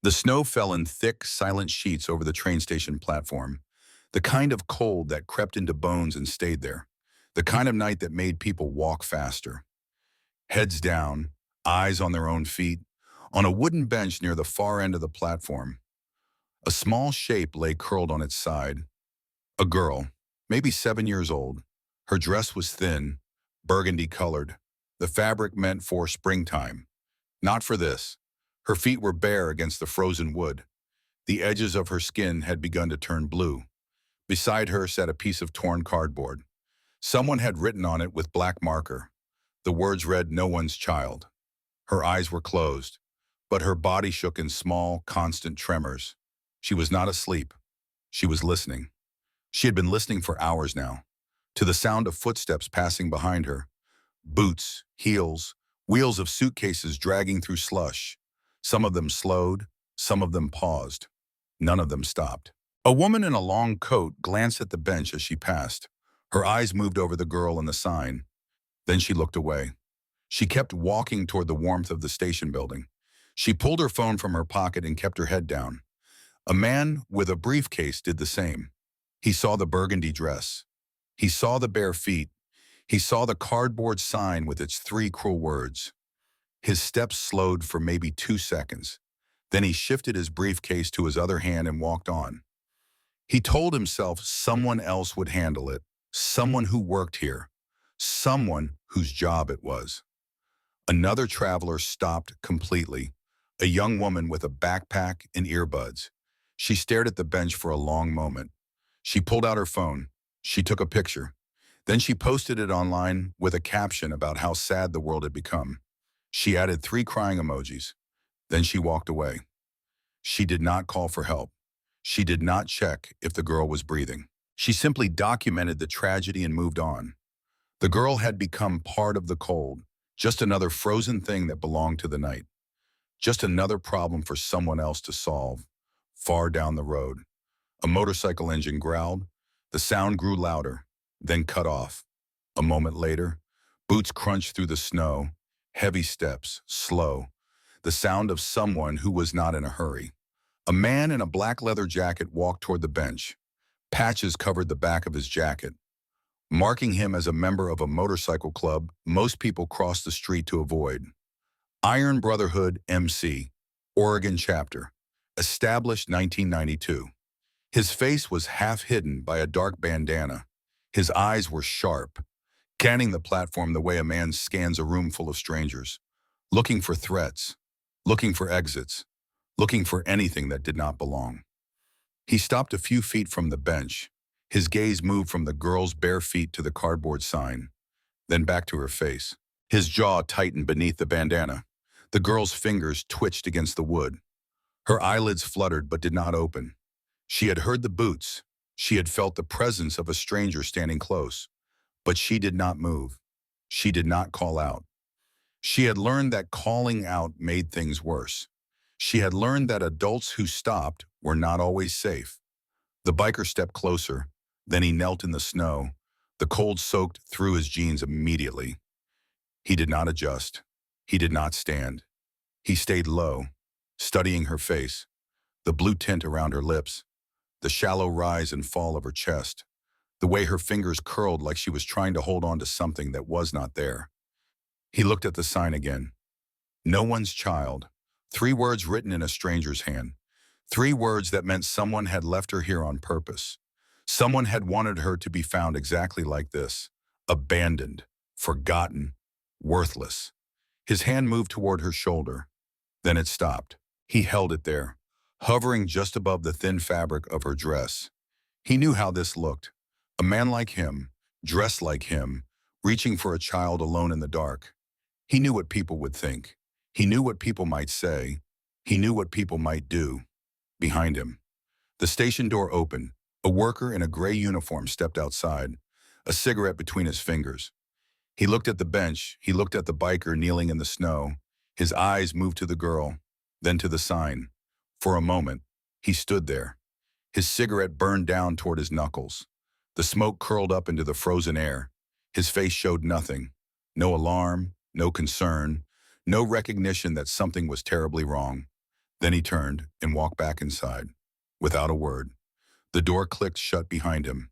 The snow fell in thick, silent sheets over the train station platform, the kind of cold that crept into bones and stayed there, the kind of night that made people walk faster. Heads down, eyes on their own feet, on a wooden bench near the far end of the platform, a small shape lay curled on its side. A girl, maybe 7 years old. Her dress was thin, burgundy colored, the fabric meant for springtime. Not for this. Her feet were bare against the frozen wood. The edges of her skin had begun to turn blue. Beside her sat a piece of torn cardboard. Someone had written on it with black marker. The words read, "No one's child." Her eyes were closed, but her body shook in small, constant tremors. She was not asleep. She was listening. She had been listening for hours now, to the sound of footsteps passing behind her. Boots, heels, wheels of suitcases dragging through slush. Some of them slowed, some of them paused. None of them stopped. A woman in a long coat glanced at the bench as she passed. Her eyes moved over the girl and the sign. Then she looked away. She kept walking toward the warmth of the station building. She pulled her phone from her pocket and kept her head down. A man with a briefcase did the same. He saw the burgundy dress. He saw the bare feet. He saw the cardboard sign with its three cruel words. His steps slowed for maybe 2 seconds. Then he shifted his briefcase to his other hand and walked on. He told himself someone else would handle it, someone who worked here, someone whose job it was. Another traveler stopped completely, a young woman with a backpack and earbuds. She stared at the bench for a long moment. She pulled out her phone. She took a picture. Then she posted it online with a caption about how sad the world had become. She added 3 crying emojis. Then she walked away. She did not call for help. She did not check if the girl was breathing. She simply documented the tragedy and moved on. The girl had become part of the cold, just another frozen thing that belonged to the night. Just another problem for someone else to solve, far down the road. A motorcycle engine growled. The sound grew louder, then cut off. A moment later, boots crunched through the snow, heavy steps, slow, the sound of someone who was not in a hurry. A man in a black leather jacket walked toward the bench. Patches covered the back of his jacket, marking him as a member of a motorcycle club most people crossed the street to avoid. Iron Brotherhood, MC, Oregon chapter, established 1992. His face was half hidden by a dark bandana. His eyes were sharp, scanning the platform the way a man scans a room full of strangers, looking for threats, looking for exits, looking for anything that did not belong. He stopped a few feet from the bench. His gaze moved from the girl's bare feet to the cardboard sign, then back to her face. His jaw tightened beneath the bandana. The girl's fingers twitched against the wood. Her eyelids fluttered but did not open. She had heard the boots. She had felt the presence of a stranger standing close. But she did not move. She did not call out. She had learned that calling out made things worse. She had learned that adults who stopped were not always safe. The biker stepped closer. Then he knelt in the snow. The cold soaked through his jeans immediately. He did not adjust. He did not stand. He stayed low, studying her face, the blue tint around her lips, the shallow rise and fall of her chest, the way her fingers curled like she was trying to hold on to something that was not there. He looked at the sign again. No one's child. 3 words written in a stranger's hand. 3 words that meant someone had left her here on purpose. Someone had wanted her to be found exactly like this, abandoned, forgotten, worthless. His hand moved toward her shoulder. Then it stopped. He held it there, hovering just above the thin fabric of her dress. He knew how this looked. A man like him, dressed like him, reaching for a child alone in the dark. He knew what people would think. He knew what people might say. He knew what people might do. Behind him, the station door opened. A worker in a gray uniform stepped outside, a cigarette between his fingers. He looked at the bench. He looked at the biker kneeling in the snow. His eyes moved to the girl, then to the sign. For a moment, he stood there. His cigarette burned down toward his knuckles. The smoke curled up into the frozen air. His face showed nothing. No alarm, no concern, no recognition that something was terribly wrong. Then he turned and walked back inside. Without a word, the door clicked shut behind him.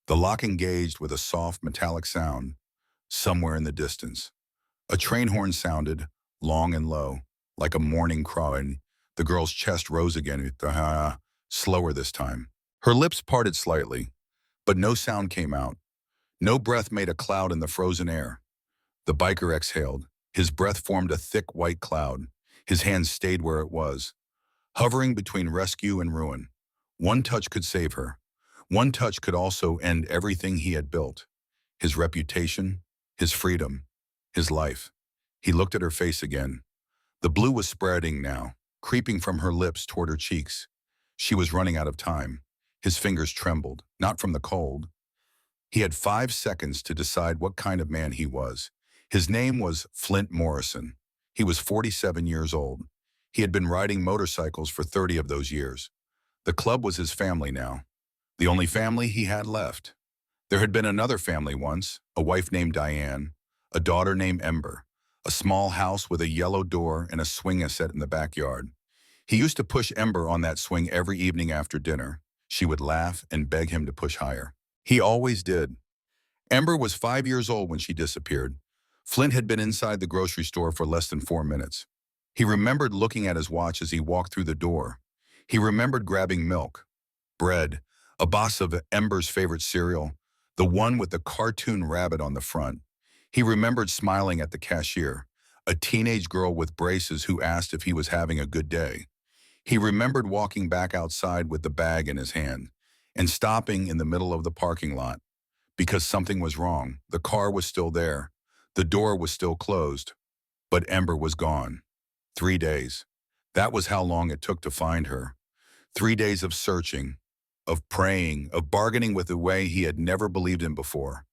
The lock engaged with a soft metallic sound somewhere in the distance. A train horn sounded, long and low, like a morning crow, and the girl's chest rose again, slower this time. Her lips parted slightly, but no sound came out. No breath made a cloud in the frozen air. The biker exhaled. His breath formed a thick white cloud. His hand stayed where it was, hovering between rescue and ruin. One touch could save her. One touch could also end everything he had built. His reputation, his freedom, his life. He looked at her face again. The blue was spreading now, creeping from her lips toward her cheeks. She was running out of time. His fingers trembled, not from the cold. He had 5 seconds to decide what kind of man he was. His name was Flint Morrison. He was 47 years old. He had been riding motorcycles for 30 of those years. The club was his family now, the only family he had left. There had been another family once, a wife named Diane, a daughter named Ember, a small house with a yellow door and a swing set in the backyard. He used to push Ember on that swing every evening after dinner. She would laugh and beg him to push higher. He always did. Ember was 5 years old when she disappeared. Flint had been inside the grocery store for less than 4 minutes. He remembered looking at his watch as he walked through the door. He remembered grabbing milk, bread, a box of Ember's favorite cereal, the one with the cartoon rabbit on the front. He remembered smiling at the cashier, a teenage girl with braces who asked if he was having a good day. He remembered walking back outside with the bag in his hand and stopping in the middle of the parking lot because something was wrong. The car was still there. The door was still closed, but Ember was gone. 3 days. That was how long it took to find her. 3 days of searching, of praying, of bargaining with a way he had never believed in before,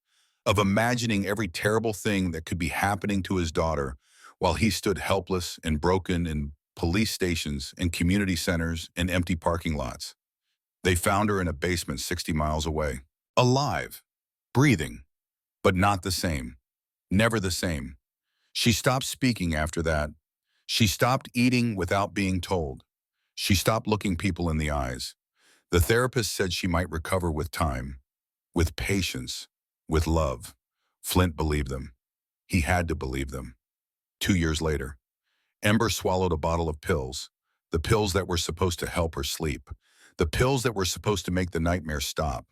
of imagining every terrible thing that could be happening to his daughter while he stood helpless and broken in police stations and community centers and empty parking lots. They found her in a basement 60 miles away, alive, breathing, but not the same, never the same. She stopped speaking after that. She stopped eating without being told. She stopped looking people in the eyes. The therapist said she might recover with time, with patience, with love. Flint believed them. He had to believe them. 2 years later, Ember swallowed a bottle of pills, the pills that were supposed to help her sleep, the pills that were supposed to make the nightmare stop.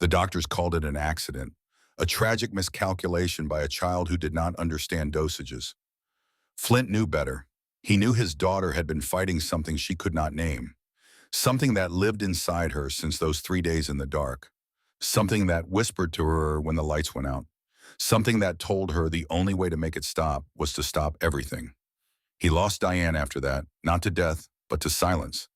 The doctors called it an accident, a tragic miscalculation by a child who did not understand dosages. Flint knew better. He knew his daughter had been fighting something she could not name, something that lived inside her since those 3 days in the dark, something that whispered to her when the lights went out, something that told her the only way to make it stop was to stop everything. He lost Diane after that, not to death, but to silence.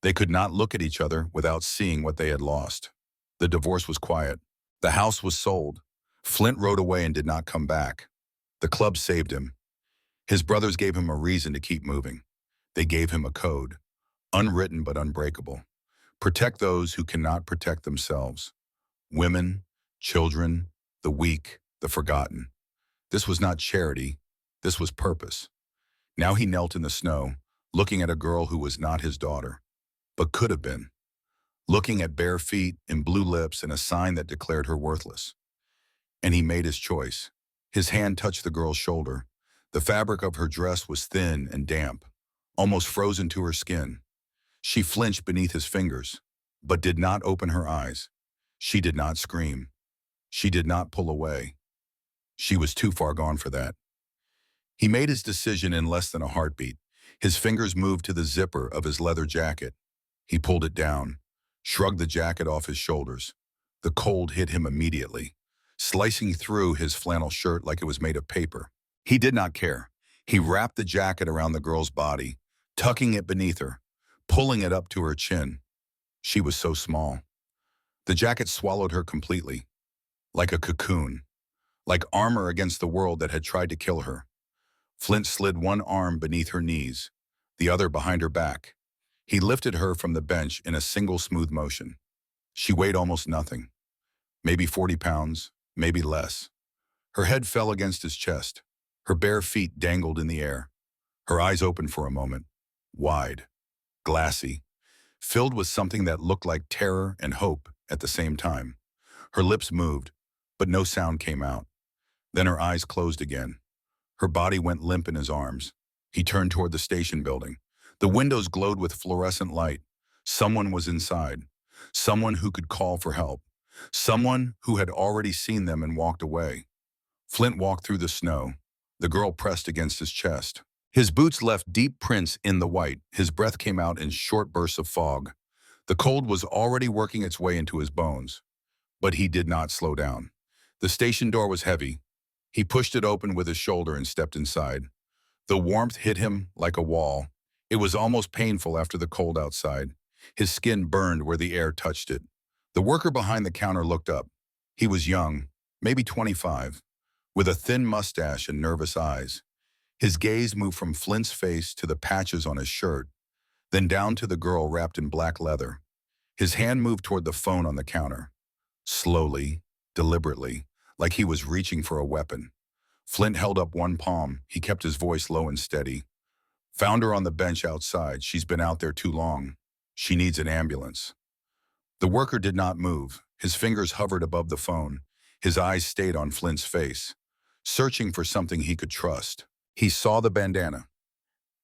They could not look at each other without seeing what they had lost. The divorce was quiet. The house was sold. Flint rode away and did not come back. The club saved him. His brothers gave him a reason to keep moving. They gave him a code, unwritten but unbreakable. Protect those who cannot protect themselves. Women, children, the weak, the forgotten. This was not charity. This was purpose. Now he knelt in the snow, looking at a girl who was not his daughter, but could have been. Looking at bare feet and blue lips and a sign that declared her worthless. And he made his choice. His hand touched the girl's shoulder. The fabric of her dress was thin and damp, almost frozen to her skin. She flinched beneath his fingers, but did not open her eyes. She did not scream. She did not pull away. She was too far gone for that. He made his decision in less than a heartbeat. His fingers moved to the zipper of his leather jacket. He pulled it down, shrugged the jacket off his shoulders. The cold hit him immediately, slicing through his flannel shirt like it was made of paper. He did not care. He wrapped the jacket around the girl's body, tucking it beneath her, pulling it up to her chin. She was so small. The jacket swallowed her completely, like a cocoon, like armor against the world that had tried to kill her. Flint slid one arm beneath her knees, the other behind her back. He lifted her from the bench in a single smooth motion. She weighed almost nothing, maybe 40 pounds, maybe less. Her head fell against his chest. Her bare feet dangled in the air. Her eyes opened for a moment, wide, glassy, filled with something that looked like terror and hope at the same time. Her lips moved, but no sound came out. Then her eyes closed again. Her body went limp in his arms. He turned toward the station building. The windows glowed with fluorescent light. Someone was inside. Someone who could call for help. Someone who had already seen them and walked away. Flint walked through the snow. The girl pressed against his chest. His boots left deep prints in the white. His breath came out in short bursts of fog. The cold was already working its way into his bones. But he did not slow down. The station door was heavy. He pushed it open with his shoulder and stepped inside. The warmth hit him like a wall. It was almost painful after the cold outside. His skin burned where the air touched it. The worker behind the counter looked up. He was young, maybe 25, with a thin mustache and nervous eyes. His gaze moved from Flint's face to the patches on his shirt, then down to the girl wrapped in black leather. His hand moved toward the phone on the counter. Slowly, deliberately, like he was reaching for a weapon. Flint held up one palm. He kept his voice low and steady. "Found her on the bench outside. She's been out there too long. She needs an ambulance." The worker did not move. His fingers hovered above the phone. His eyes stayed on Flint's face, searching for something he could trust. He saw the bandana.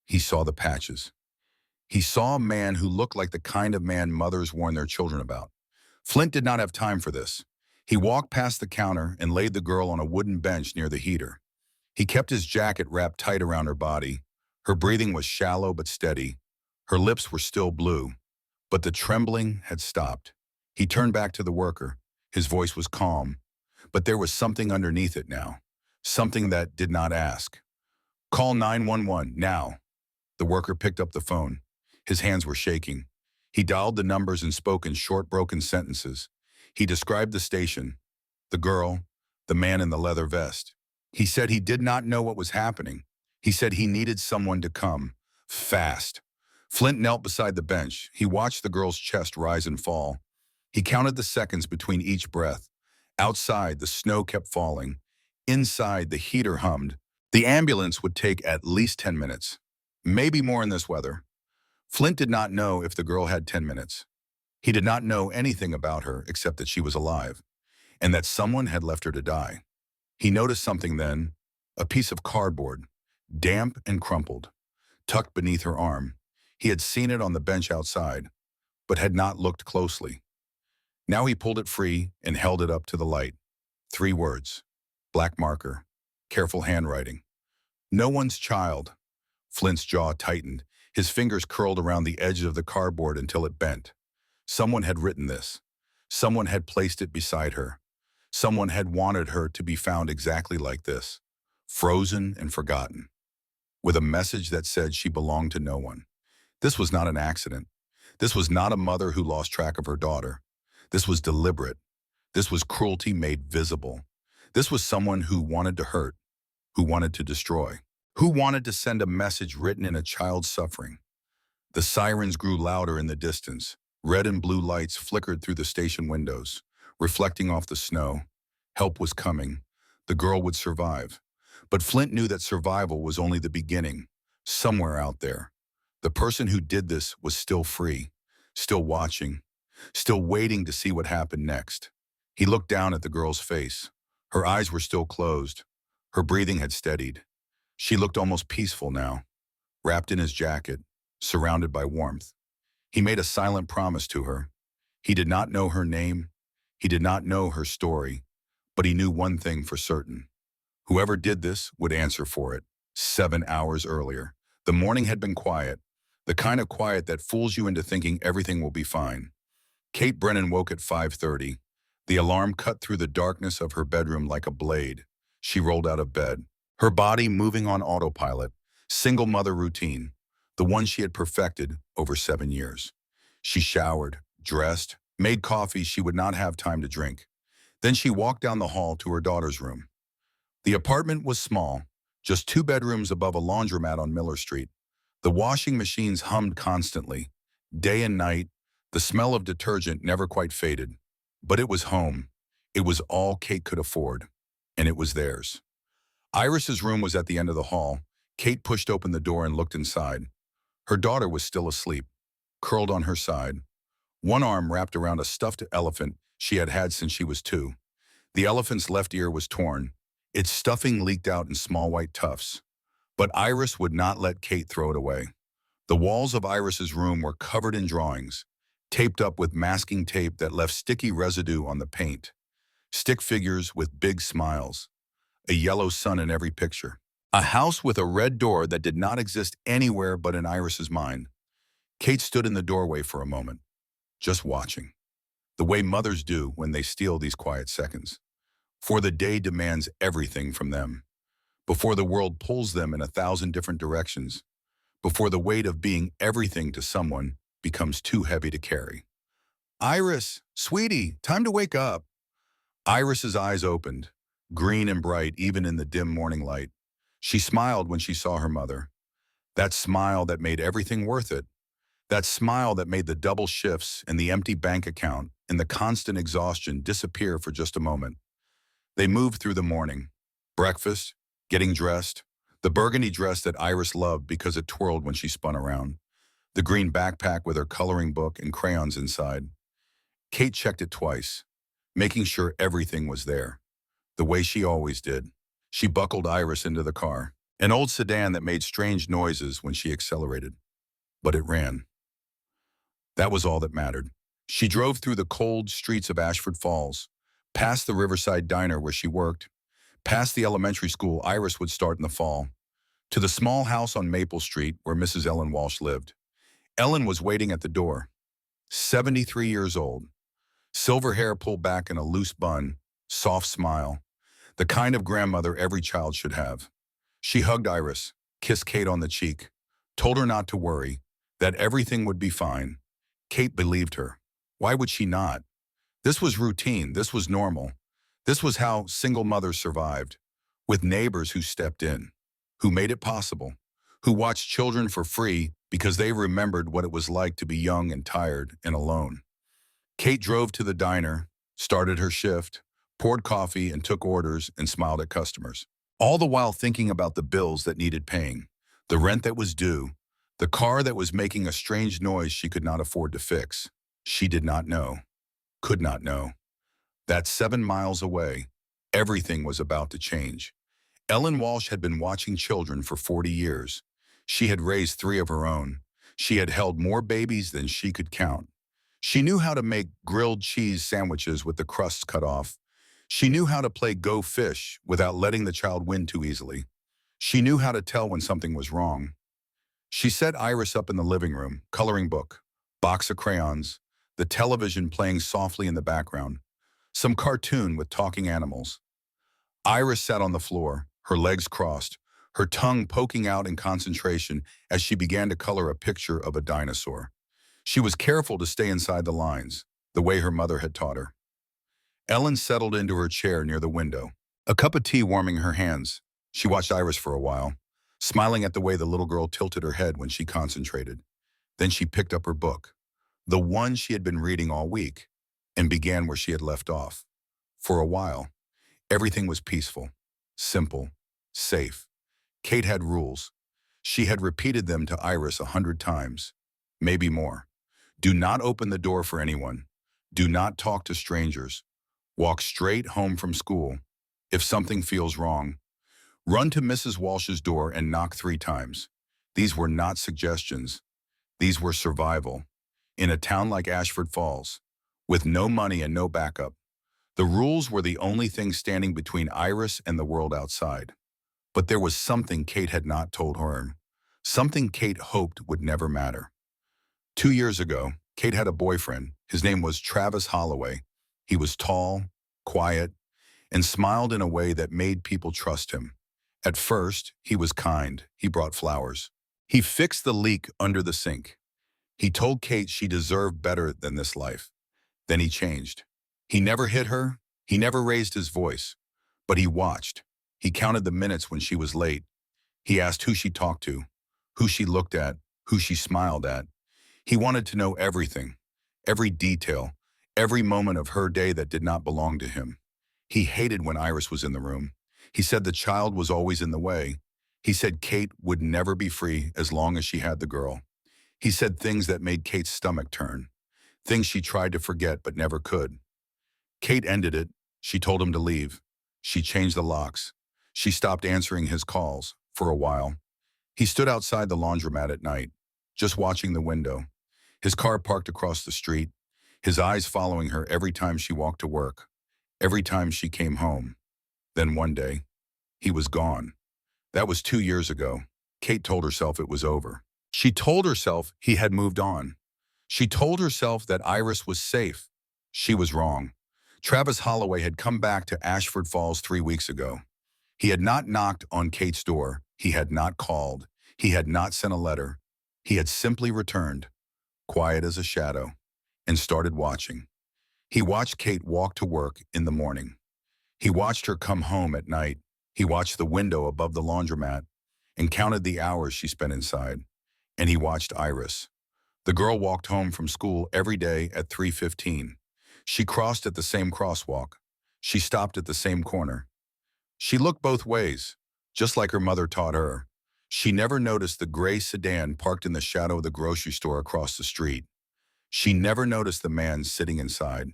He saw the patches. He saw a man who looked like the kind of man mothers warn their children about. Flint did not have time for this. He walked past the counter and laid the girl on a wooden bench near the heater. He kept his jacket wrapped tight around her body. Her breathing was shallow but steady. Her lips were still blue, but the trembling had stopped. He turned back to the worker. His voice was calm, but there was something underneath it now, something that did not ask. "Call 911 now." The worker picked up the phone. His hands were shaking. He dialed the numbers and spoke in short, broken sentences. He described the station, the girl, the man in the leather vest. He said he did not know what was happening. He said he needed someone to come, fast. Flint knelt beside the bench. He watched the girl's chest rise and fall. He counted the seconds between each breath. Outside, the snow kept falling. Inside, the heater hummed. The ambulance would take at least 10 minutes, maybe more in this weather. Flint did not know if the girl had 10 minutes. He did not know anything about her except that she was alive, and that someone had left her to die. He noticed something then, a piece of cardboard, damp and crumpled, tucked beneath her arm. He had seen it on the bench outside, but had not looked closely. Now he pulled it free and held it up to the light. 3 words, black marker, careful handwriting. "No one's child." Flint's jaw tightened. His fingers curled around the edge of the cardboard until it bent. Someone had written this. Someone had placed it beside her. Someone had wanted her to be found exactly like this, frozen and forgotten, with a message that said she belonged to no one. This was not an accident. This was not a mother who lost track of her daughter. This was deliberate. This was cruelty made visible. This was someone who wanted to hurt, who wanted to destroy, who wanted to send a message written in a child's suffering. The sirens grew louder in the distance. Red and blue lights flickered through the station windows, reflecting off the snow. Help was coming. The girl would survive. But Flint knew that survival was only the beginning, somewhere out there. The person who did this was still free, still watching, still waiting to see what happened next. He looked down at the girl's face. Her eyes were still closed. Her breathing had steadied. She looked almost peaceful now, wrapped in his jacket, surrounded by warmth. He made a silent promise to her. He did not know her name. He did not know her story, but he knew one thing for certain. Whoever did this would answer for it. 7 hours earlier. The morning had been quiet, the kind of quiet that fools you into thinking everything will be fine. Kate Brennan woke at 5:30. The alarm cut through the darkness of her bedroom like a blade. She rolled out of bed, her body moving on autopilot, single mother routine, the one she had perfected over 7 years. She showered, dressed, made coffee she would not have time to drink. Then she walked down the hall to her daughter's room. The apartment was small, just 2 bedrooms above a laundromat on Miller Street. The washing machines hummed constantly. Day and night, the smell of detergent never quite faded. But it was home. It was all Kate could afford, and it was theirs. Iris's room was at the end of the hall. Kate pushed open the door and looked inside. Her daughter was still asleep, curled on her side, one arm wrapped around a stuffed elephant she had had since she was 2. The elephant's left ear was torn. Its stuffing leaked out in small white tufts. But Iris would not let Kate throw it away. The walls of Iris's room were covered in drawings, taped up with masking tape that left sticky residue on the paint. Stick figures with big smiles. A yellow sun in every picture. A house with a red door that did not exist anywhere but in Iris's mind. Kate stood in the doorway for a moment, just watching. The way mothers do when they steal these quiet seconds. For the day demands everything from them. Before the world pulls them in 1,000 different directions. Before the weight of being everything to someone becomes too heavy to carry. Iris, sweetie, time to wake up. Iris's eyes opened, green and bright even in the dim morning light. She smiled when she saw her mother. That smile that made everything worth it. That smile that made the double shifts and the empty bank account and the constant exhaustion disappear for just a moment. They moved through the morning. Breakfast, getting dressed, the burgundy dress that Iris loved because it twirled when she spun around, the green backpack with her coloring book and crayons inside. Kate checked it twice, making sure everything was there, the way she always did. She buckled Iris into the car, an old sedan that made strange noises when she accelerated. But it ran. That was all that mattered. She drove through the cold streets of Ashford Falls, past the Riverside Diner where she worked, past the elementary school Iris would start in the fall, to the small house on Maple Street where Mrs. Ellen Walsh lived. Ellen was waiting at the door, 73 years old, silver hair pulled back in a loose bun, soft smile, the kind of grandmother every child should have. She hugged Iris, kissed Kate on the cheek, told her not to worry, that everything would be fine. Kate believed her. Why would she not? This was routine. This was normal. This was how single mothers survived, with neighbors who stepped in, who made it possible, who watched children for free because they remembered what it was like to be young and tired and alone. Kate drove to the diner, started her shift, poured coffee and took orders and smiled at customers, all the while thinking about the bills that needed paying, the rent that was due, the car that was making a strange noise she could not afford to fix. She did not know, could not know, that 7 miles away, everything was about to change. Ellen Walsh had been watching children for 40 years. She had raised 3 of her own. She had held more babies than she could count. She knew how to make grilled cheese sandwiches with the crusts cut off. She knew how to play Go Fish without letting the child win too easily. She knew how to tell when something was wrong. She set Iris up in the living room, coloring book, box of crayons, the television playing softly in the background, some cartoon with talking animals. Iris sat on the floor, her legs crossed, her tongue poking out in concentration as she began to color a picture of a dinosaur. She was careful to stay inside the lines, the way her mother had taught her. Ellen settled into her chair near the window, a cup of tea warming her hands. She watched Iris for a while, smiling at the way the little girl tilted her head when she concentrated. Then she picked up her book, the one she had been reading all week, and began where she had left off. For a while, everything was peaceful, simple, safe. Kate had rules. She had repeated them to Iris 100 times, maybe more. Do not open the door for anyone. Do not talk to strangers. Walk straight home from school. If something feels wrong, run to Mrs. Walsh's door and knock 3 times. These were not suggestions. These were survival. In a town like Ashford Falls, with no money and no backup, the rules were the only thing standing between Iris and the world outside. But there was something Kate had not told her, something Kate hoped would never matter. 2 years ago, Kate had a boyfriend. His name was Travis Holloway. He was tall, quiet, and smiled in a way that made people trust him. At first, he was kind. He brought flowers. He fixed the leak under the sink. He told Kate she deserved better than this life. Then he changed. He never hit her. He never raised his voice. But he watched. He counted the minutes when she was late. He asked who she talked to, who she looked at, who she smiled at. He wanted to know everything, every detail, every moment of her day that did not belong to him. He hated when Iris was in the room. He said the child was always in the way. He said Kate would never be free as long as she had the girl. He said things that made Kate's stomach turn, things she tried to forget but never could. Kate ended it. She told him to leave. She changed the locks. She stopped answering his calls for a while. He stood outside the laundromat at night, just watching the window, his car parked across the street, his eyes following her every time she walked to work, every time she came home. Then one day, he was gone. That was 2 years ago. Kate told herself it was over. She told herself he had moved on. She told herself that Iris was safe. She was wrong. Travis Holloway had come back to Ashford Falls 3 weeks ago. He had not knocked on Kate's door. He had not called. He had not sent a letter. He had simply returned, quiet as a shadow, and started watching. He watched Kate walk to work in the morning. He watched her come home at night. He watched the window above the laundromat and counted the hours she spent inside. And he watched Iris. The girl walked home from school every day at 3:15. She crossed at the same crosswalk. She stopped at the same corner. She looked both ways, just like her mother taught her. She never noticed the gray sedan parked in the shadow of the grocery store across the street. She never noticed the man sitting inside,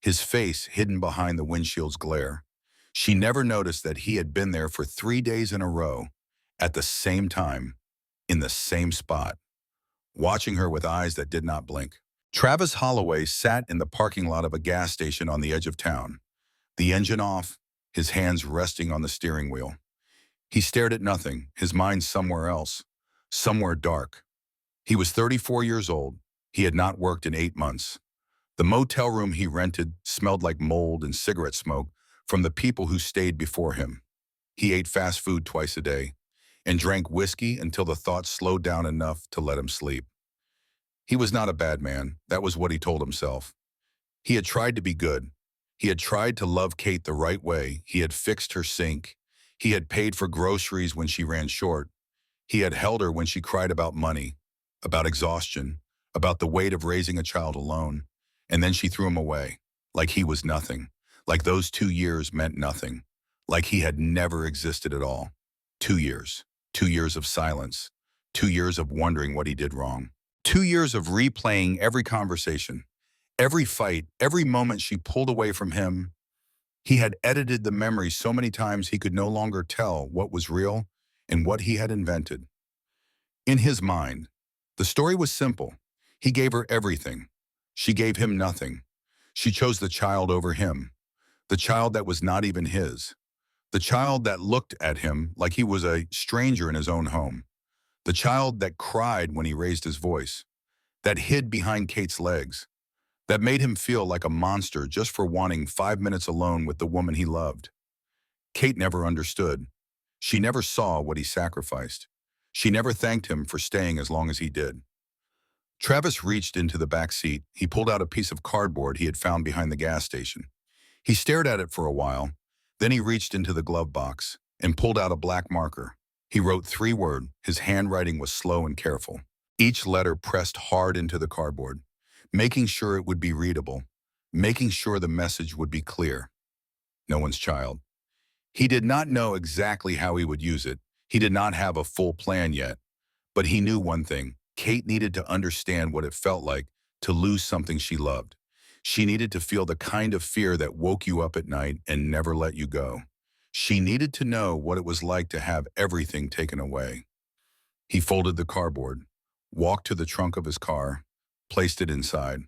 his face hidden behind the windshield's glare. She never noticed that he had been there for 3 days in a row, at the same time, in the same spot, watching her with eyes that did not blink. Travis Holloway sat in the parking lot of a gas station on the edge of town, the engine off, his hands resting on the steering wheel. He stared at nothing, his mind somewhere else, somewhere dark. He was 34 years old. He had not worked in 8 months. The motel room he rented smelled like mold and cigarette smoke from the people who stayed before him. He ate fast food twice a day and drank whiskey until the thoughts slowed down enough to let him sleep. He was not a bad man. That was what he told himself. He had tried to be good. He had tried to love Kate the right way. He had fixed her sink. He had paid for groceries when she ran short. He had held her when she cried about money, about exhaustion, about the weight of raising a child alone. And then she threw him away, like he was nothing, like those 2 years meant nothing, like he had never existed at all. 2 years. 2 years of silence. 2 years of wondering what he did wrong. 2 years of replaying every conversation, every fight, every moment she pulled away from him. He had edited the memory so many times he could no longer tell what was real and what he had invented. In his mind, the story was simple. He gave her everything. She gave him nothing. She chose the child over him, the child that was not even his, the child that looked at him like he was a stranger in his own home, the child that cried when he raised his voice, that hid behind Kate's legs, that made him feel like a monster just for wanting 5 minutes alone with the woman he loved. Kate never understood. She never saw what he sacrificed. She never thanked him for staying as long as he did. Travis reached into the back seat. He pulled out a piece of cardboard he had found behind the gas station. He stared at it for a while. Then he reached into the glove box and pulled out a black marker. He wrote 3 words. His handwriting was slow and careful. Each letter pressed hard into the cardboard, making sure it would be readable, making sure the message would be clear. No one's child. He did not know exactly how he would use it. He did not have a full plan yet. But he knew one thing. Kate needed to understand what it felt like to lose something she loved. She needed to feel the kind of fear that woke you up at night and never let you go. She needed to know what it was like to have everything taken away. He folded the cardboard, walked to the trunk of his car, placed it inside,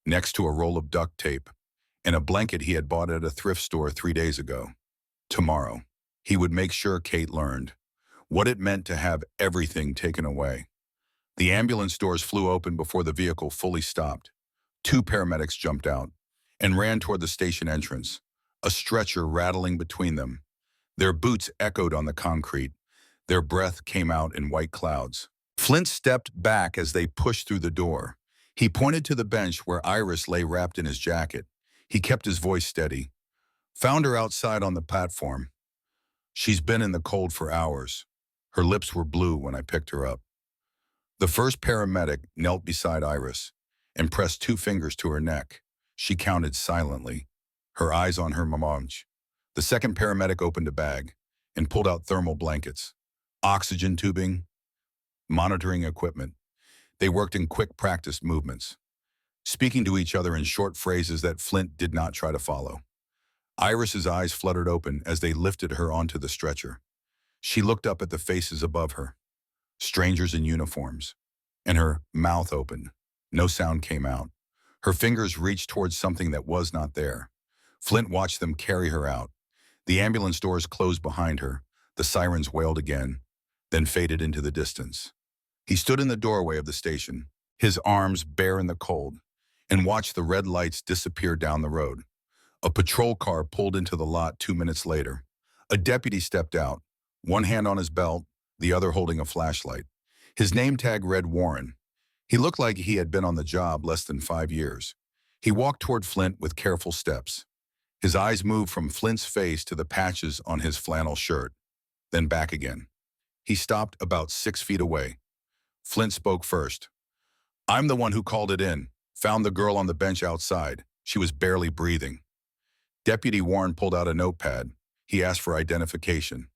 next to a roll of duct tape and a blanket he had bought at a thrift store 3 days ago. Tomorrow, he would make sure Kate learned what it meant to have everything taken away. The ambulance doors flew open before the vehicle fully stopped. 2 paramedics jumped out and ran toward the station entrance, a stretcher rattling between them. Their boots echoed on the concrete. Their breath came out in white clouds. Flint stepped back as they pushed through the door. He pointed to the bench where Iris lay wrapped in his jacket. He kept his voice steady. Found her outside on the platform. She's been in the cold for hours. Her lips were blue when I picked her up. The first paramedic knelt beside Iris and pressed 2 fingers to her neck. She counted silently, her eyes on her mamanch. The second paramedic opened a bag and pulled out thermal blankets, oxygen tubing, monitoring equipment. They worked in quick practice movements, speaking to each other in short phrases that Flint did not try to follow. Iris's eyes fluttered open as they lifted her onto the stretcher. She looked up at the faces above her, strangers in uniforms, and her mouth opened. No sound came out. Her fingers reached towards something that was not there. Flint watched them carry her out. The ambulance doors closed behind her. The sirens wailed again, then faded into the distance. He stood in the doorway of the station, his arms bare in the cold, and watched the red lights disappear down the road. A patrol car pulled into the lot 2 minutes later. A deputy stepped out, one hand on his belt, the other holding a flashlight. His name tag read Warren. He looked like he had been on the job less than 5 years. He walked toward Flint with careful steps. His eyes moved from Flint's face to the patches on his flannel shirt, then back again. He stopped about 6 feet away. Flint spoke first. "I'm the one who called it in. Found the girl on the bench outside. She was barely breathing." Deputy Warren pulled out a notepad. He asked for identification.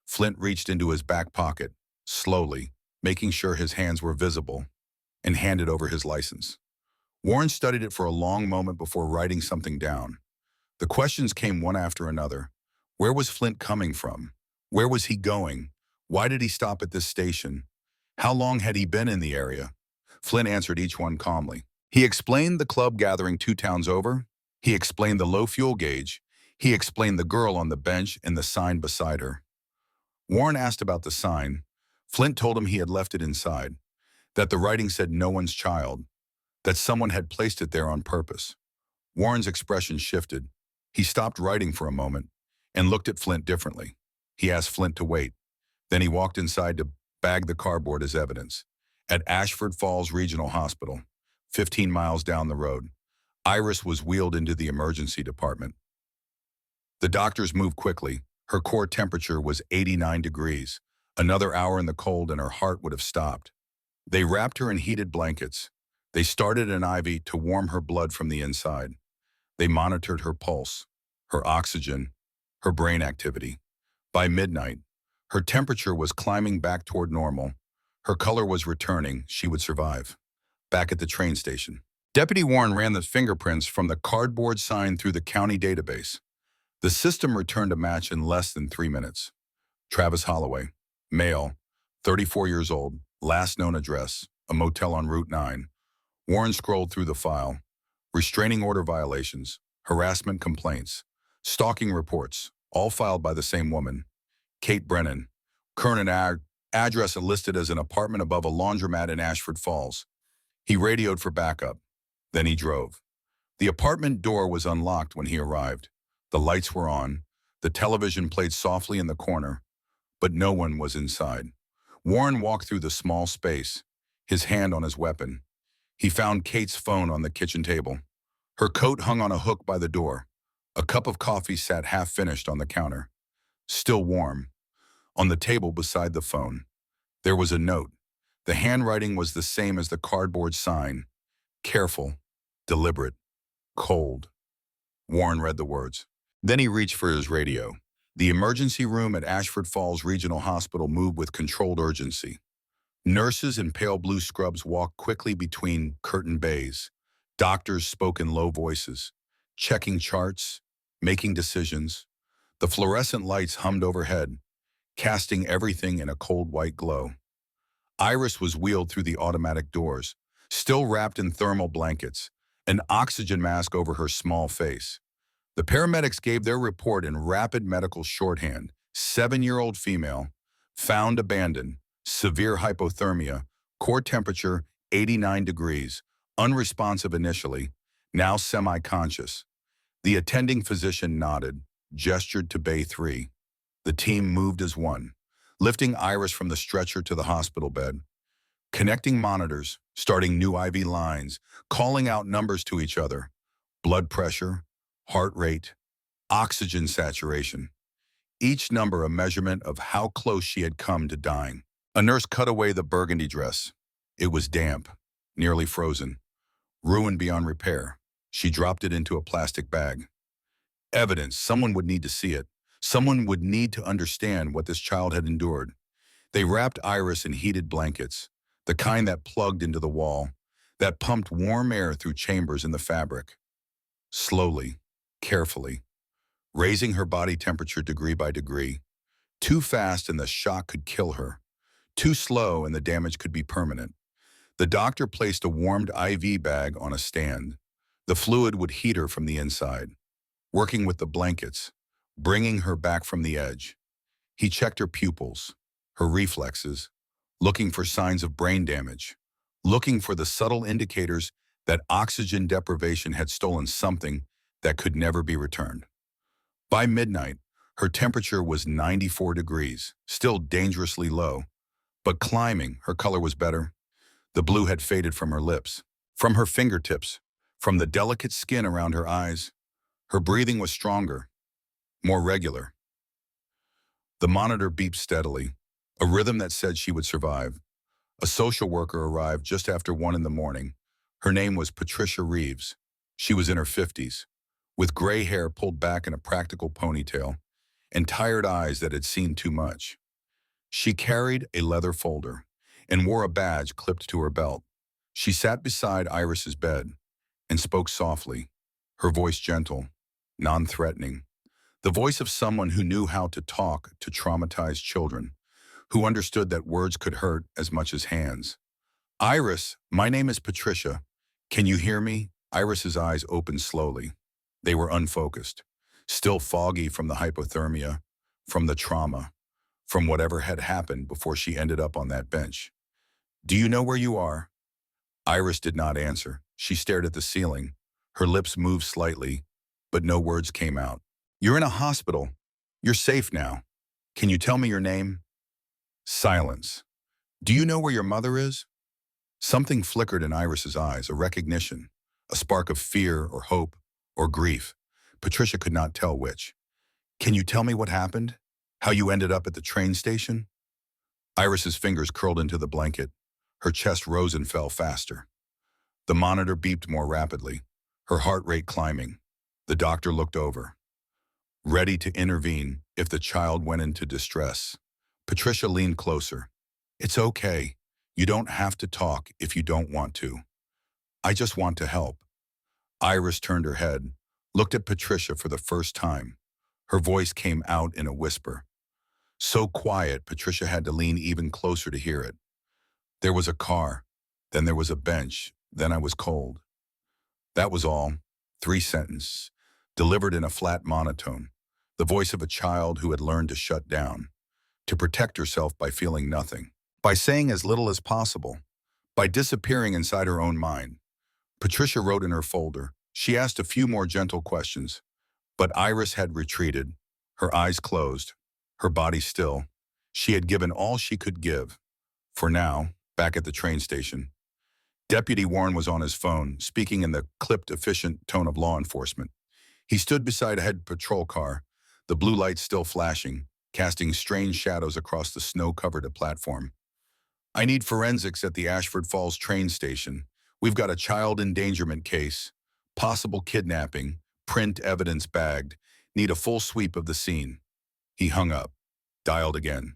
Flint reached into his back pocket, slowly, making sure his hands were visible, and handed over his license. Warren studied it for a long moment before writing something down. The questions came one after another. Where was Flint coming from? Where was he going? Why did he stop at this station? How long had he been in the area? Flint answered each one calmly. He explained the club gathering 2 towns over. He explained the low fuel gauge. He explained the girl on the bench and the sign beside her. Warren asked about the sign. Flint told him he had left it inside, that the writing said "no one's child," that someone had placed it there on purpose. Warren's expression shifted. He stopped writing for a moment and looked at Flint differently. He asked Flint to wait. Then he walked inside to bag the cardboard as evidence. At Ashford Falls Regional Hospital, 15 miles down the road, Iris was wheeled into the emergency department. The doctors moved quickly. Her core temperature was 89 degrees. Another hour in the cold and her heart would have stopped. They wrapped her in heated blankets. They started an IV to warm her blood from the inside. They monitored her pulse, her oxygen, her brain activity. By midnight, her temperature was climbing back toward normal. Her color was returning. She would survive. Back at the train station, Deputy Warren ran the fingerprints from the cardboard sign through the county database. The system returned a match in less than 3 minutes. Travis Holloway, male, 34 years old, last known address, a motel on Route 9. Warren scrolled through the file. Restraining order violations, harassment complaints, stalking reports, all filed by the same woman, Kate Brennan. Current address listed as an apartment above a laundromat in Ashford Falls. He radioed for backup. Then he drove. The apartment door was unlocked when he arrived. The lights were on. The television played softly in the corner, but no one was inside. Warren walked through the small space, his hand on his weapon. He found Kate's phone on the kitchen table. Her coat hung on a hook by the door. A cup of coffee sat half-finished on the counter, still warm. On the table beside the phone, there was a note. The handwriting was the same as the cardboard sign. Careful, deliberate, cold. Warren read the words. Then he reached for his radio. The emergency room at Ashford Falls Regional Hospital moved with controlled urgency. Nurses in pale blue scrubs walked quickly between curtain bays. Doctors spoke in low voices, checking charts, making decisions. The fluorescent lights hummed overhead, casting everything in a cold white glow. Iris was wheeled through the automatic doors, still wrapped in thermal blankets, an oxygen mask over her small face. The paramedics gave their report in rapid medical shorthand. 7-year-old female, found abandoned, severe hypothermia, core temperature 89 degrees, unresponsive initially, now semi-conscious. The attending physician nodded, gestured to Bay 3. The team moved as one, lifting Iris from the stretcher to the hospital bed, connecting monitors, starting new IV lines, calling out numbers to each other, blood pressure, heart rate, oxygen saturation. Each number a measurement of how close she had come to dying. A nurse cut away the burgundy dress. It was damp, nearly frozen, ruined beyond repair. She dropped it into a plastic bag. Evidence, someone would need to see it. Someone would need to understand what this child had endured. They wrapped Iris in heated blankets. the kind that plugged into the wall, that pumped warm air through chambers in the fabric. Slowly, carefully, raising her body temperature degree by degree. Too fast and the shock could kill her. Too slow and the damage could be permanent. The doctor placed a warmed IV bag on a stand. The fluid would heat her from the inside, working with the blankets, bringing her back from the edge. He checked her pupils, her reflexes, looking for signs of brain damage, looking for the subtle indicators that oxygen deprivation had stolen something that could never be returned. By midnight, her temperature was 94 degrees, still dangerously low, but climbing. Her color was better. The blue had faded from her lips, from her fingertips, from the delicate skin around her eyes. Her breathing was stronger, more regular. The monitor beeped steadily, a rhythm that said she would survive. A social worker arrived just after 1 in the morning. Her name was Patricia Reeves. She was in her 50s, with gray hair pulled back in a practical ponytail, and tired eyes that had seen too much. She carried a leather folder and wore a badge clipped to her belt. She sat beside Iris's bed and spoke softly, her voice gentle, non-threatening. The voice of someone who knew how to talk to traumatized children, who understood that words could hurt as much as hands. "Iris, my name is Patricia. Can you hear me?" Iris's eyes opened slowly. They were unfocused, still foggy from the hypothermia, from the trauma, from whatever had happened before she ended up on that bench. "Do you know where you are?" Iris did not answer. She stared at the ceiling. Her lips moved slightly, but no words came out. "You're in a hospital. You're safe now. Can you tell me your name?" Silence. "Do you know where your mother is?" Something flickered in Iris's eyes, a recognition, a spark of fear or hope or grief. Patricia could not tell which. "Can you tell me what happened? How you ended up at the train station?" Iris's fingers curled into the blanket. Her chest rose and fell faster. The monitor beeped more rapidly, her heart rate climbing. The doctor looked over, ready to intervene if the child went into distress. Patricia leaned closer. "It's okay. You don't have to talk if you don't want to. I just want to help." Iris turned her head, looked at Patricia for the first time. Her voice came out in a whisper. So quiet, Patricia had to lean even closer to hear it. "There was a car, then there was a bench, then I was cold." That was all. 3 sentences, delivered in a flat monotone, the voice of a child who had learned to shut down, to protect herself by feeling nothing, by saying as little as possible, by disappearing inside her own mind. Patricia wrote in her folder. She asked a few more gentle questions, but Iris had retreated, her eyes closed, her body still. She had given all she could give. For now, back at the train station, Deputy Warren was on his phone, speaking in the clipped, efficient tone of law enforcement. He stood beside a head patrol car, the blue lights still flashing, casting strange shadows across the snow-covered platform. "I need forensics at the Ashford Falls train station. We've got a child endangerment case, possible kidnapping, print evidence bagged. Need a full sweep of the scene." He hung up, dialed again,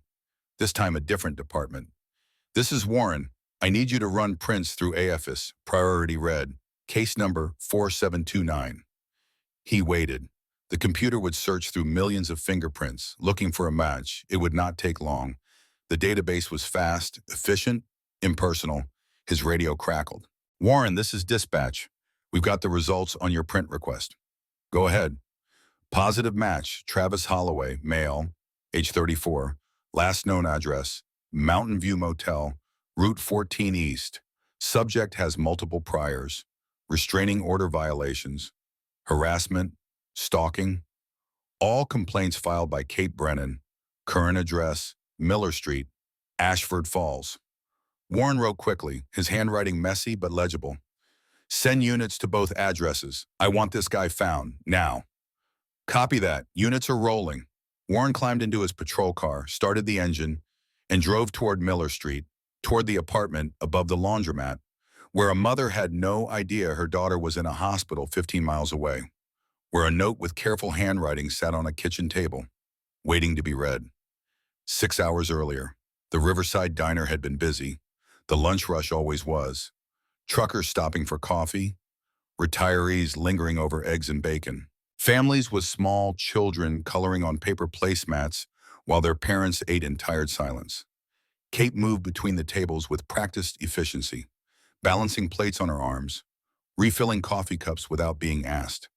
this time a different department. "This is Warren. I need you to run prints through AFIS, priority red, case number 4729. He waited. The computer would search through millions of fingerprints, looking for a match. It would not take long. The database was fast, efficient, impersonal. His radio crackled. "Warren, this is dispatch. We've got the results on your print request." "Go ahead." "Positive match, Travis Holloway, male, age 34, last known address, Mountain View Motel, Route 14 East. Subject has multiple priors, restraining order violations, harassment, stalking. All complaints filed by Kate Brennan, current address, Miller Street, Ashford Falls." Warren wrote quickly, his handwriting messy but legible. "Send units to both addresses. I want this guy found, now." "Copy that. Units are rolling." Warren climbed into his patrol car, started the engine, and drove toward Miller Street, toward the apartment above the laundromat, where a mother had no idea her daughter was in a hospital 15 miles away, where a note with careful handwriting sat on a kitchen table, waiting to be read. 6 hours earlier, the Riverside Diner had been busy. The lunch rush always was. Truckers stopping for coffee, retirees lingering over eggs and bacon. Families with small children coloring on paper placemats while their parents ate in tired silence. Kate moved between the tables with practiced efficiency, balancing plates on her arms, refilling coffee cups without being asked,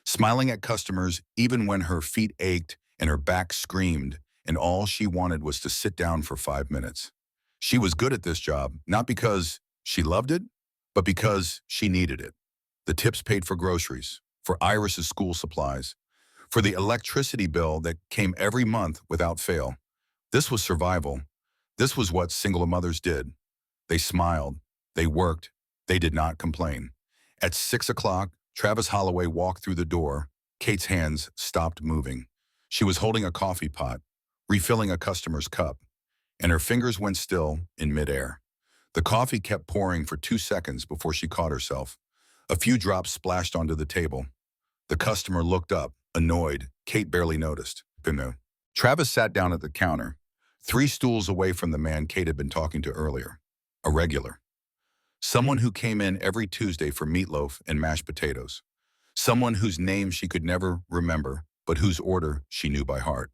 smiling at customers even when her feet ached and her back screamed, and all she wanted was to sit down for 5 minutes. She was good at this job, not because she loved it, but because she needed it. The tips paid for groceries, for Iris's school supplies, for the electricity bill that came every month without fail. This was survival. This was what single mothers did. They smiled, they worked, they did not complain. At 6 o'clock, Travis Holloway walked through the door. Kate's hands stopped moving. She was holding a coffee pot, refilling a customer's cup, and her fingers went still in midair. The coffee kept pouring for 2 seconds before she caught herself. A few drops splashed onto the table. The customer looked up, annoyed. Kate barely noticed. No. Travis sat down at the counter, 3 stools away from the man Kate had been talking to earlier. A regular. Someone who came in every Tuesday for meatloaf and mashed potatoes. Someone whose name she could never remember, but whose order she knew by heart.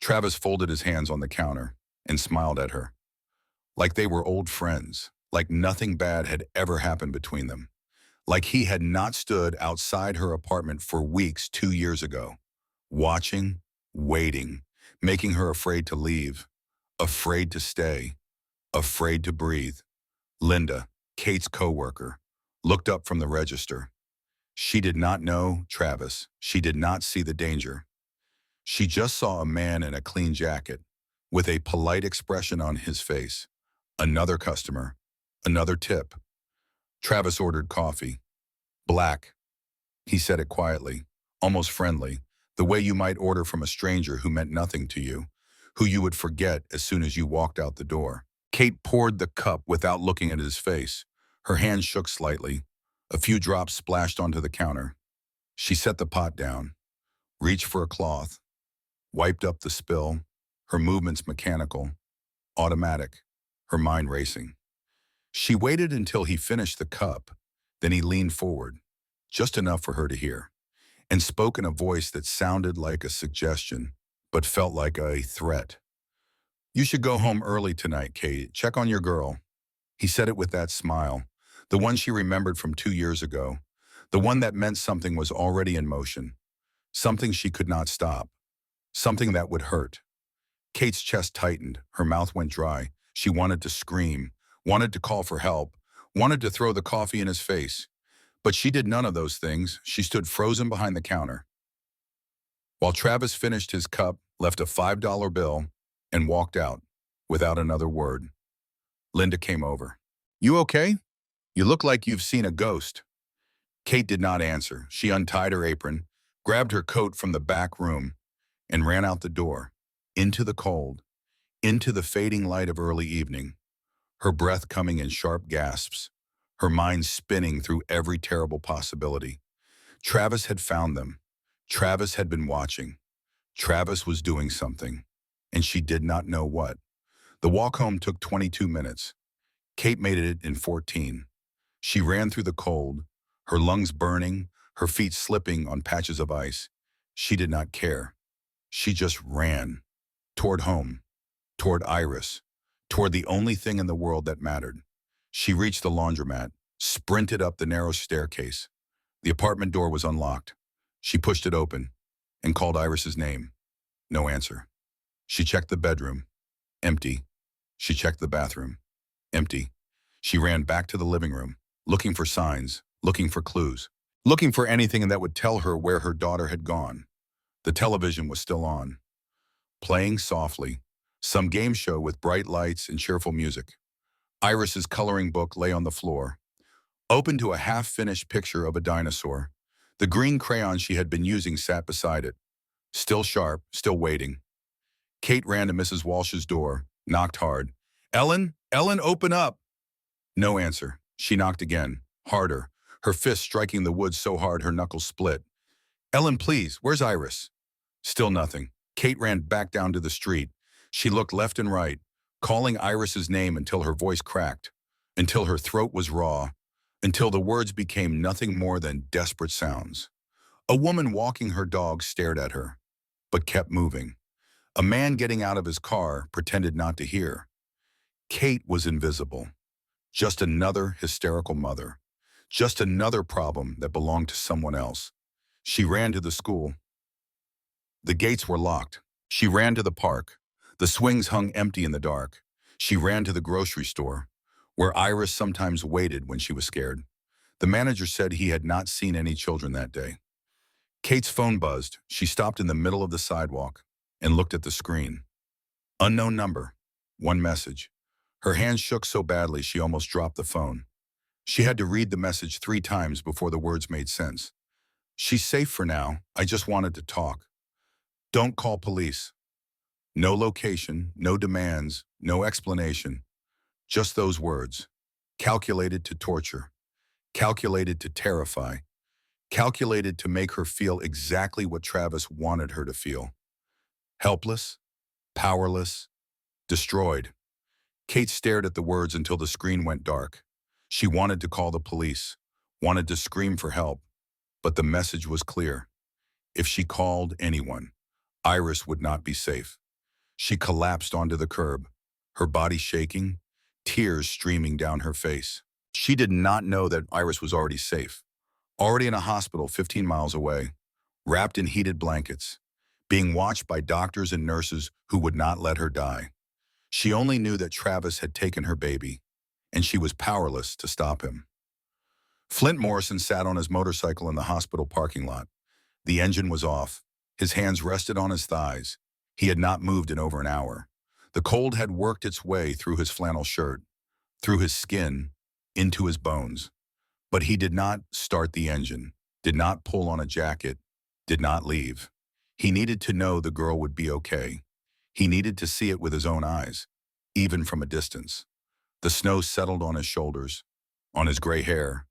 Travis folded his hands on the counter and smiled at her. Like they were old friends, like nothing bad had ever happened between them. Like he had not stood outside her apartment for weeks 2 years ago, watching, waiting, making her afraid to leave, afraid to stay, afraid to breathe. Linda, Kate's coworker, looked up from the register. She did not know Travis. She did not see the danger. She just saw a man in a clean jacket, with a polite expression on his face. Another customer, another tip. Travis ordered coffee. Black. He said it quietly, almost friendly, the way you might order from a stranger who meant nothing to you, who you would forget as soon as you walked out the door. Kate poured the cup without looking at his face. Her hand shook slightly. A few drops splashed onto the counter. She set the pot down, reached for a cloth, wiped up the spill, her movements mechanical, automatic, her mind racing. She waited until he finished the cup, then he leaned forward, just enough for her to hear, and spoke in a voice that sounded like a suggestion, but felt like a threat. You should go home early tonight, Kate. Check on your girl. He said it with that smile, the one she remembered from 2 years ago, the one that meant something was already in motion, something she could not stop, something that would hurt. Kate's chest tightened, her mouth went dry. She wanted to scream, wanted to call for help, wanted to throw the coffee in his face. But she did none of those things. She stood frozen behind the counter. While Travis finished his cup, left a $5 bill, and walked out, without another word. Linda came over. You okay? You look like you've seen a ghost. Kate did not answer. She untied her apron, grabbed her coat from the back room, and ran out the door, into the cold, into the fading light of early evening, her breath coming in sharp gasps, her mind spinning through every terrible possibility. Travis had found them. Travis had been watching. Travis was doing something, and she did not know what. The walk home took 22 minutes. Kate made it in 14. She ran through the cold, her lungs burning, her feet slipping on patches of ice. She did not care. She just ran, toward home, toward Iris, toward the only thing in the world that mattered. She reached the laundromat, sprinted up the narrow staircase. The apartment door was unlocked. She pushed it open and called Iris's name. No answer. She checked the bedroom. Empty. She checked the bathroom. Empty. She ran back to the living room, looking for signs, looking for clues, looking for anything that would tell her where her daughter had gone. The television was still on, playing softly, some game show with bright lights and cheerful music. Iris's coloring book lay on the floor, open to a half-finished picture of a dinosaur. The green crayon she had been using sat beside it, still sharp, still waiting. Kate ran to Mrs. Walsh's door, knocked hard. Ellen, Ellen, open up! No answer. She knocked again, harder, her fist striking the wood so hard her knuckles split. Ellen, please, where's Iris? Still nothing. Kate ran back down to the street. She looked left and right, calling Iris's name until her voice cracked. until her throat was raw, until the words became nothing more than desperate sounds. A woman walking her dog stared at her, but kept moving. A man getting out of his car pretended not to hear. Kate was invisible. Just another hysterical mother. Just another problem that belonged to someone else. She ran to the school. The gates were locked. She ran to the park. The swings hung empty in the dark. She ran to the grocery store, where Iris sometimes waited when she was scared. The manager said he had not seen any children that day. Kate's phone buzzed. She stopped in the middle of the sidewalk and looked at the screen. Unknown number. One message. Her hands shook so badly she almost dropped the phone. She had to read the message 3 times before the words made sense. She's safe for now. I just wanted to talk. Don't call police. No location, no demands, no explanation. Just those words. Calculated to torture. Calculated to terrify. Calculated to make her feel exactly what Travis wanted her to feel. Helpless, powerless, destroyed. Kate stared at the words until the screen went dark. She wanted to call the police, wanted to scream for help, but the message was clear. If she called anyone, Iris would not be safe. She collapsed onto the curb, her body shaking, tears streaming down her face. She did not know that Iris was already safe, already in a hospital 15 miles away, wrapped in heated blankets, being watched by doctors and nurses who would not let her die. She only knew that Travis had taken her baby, and she was powerless to stop him. Flint Morrison sat on his motorcycle in the hospital parking lot. The engine was off. His hands rested on his thighs. He had not moved in over an hour. The cold had worked its way through his flannel shirt, through his skin, into his bones. But he did not start the engine, did not pull on a jacket, did not leave. He needed to know the girl would be okay. He needed to see it with his own eyes, even from a distance. The snow settled on his shoulders, on his gray hair,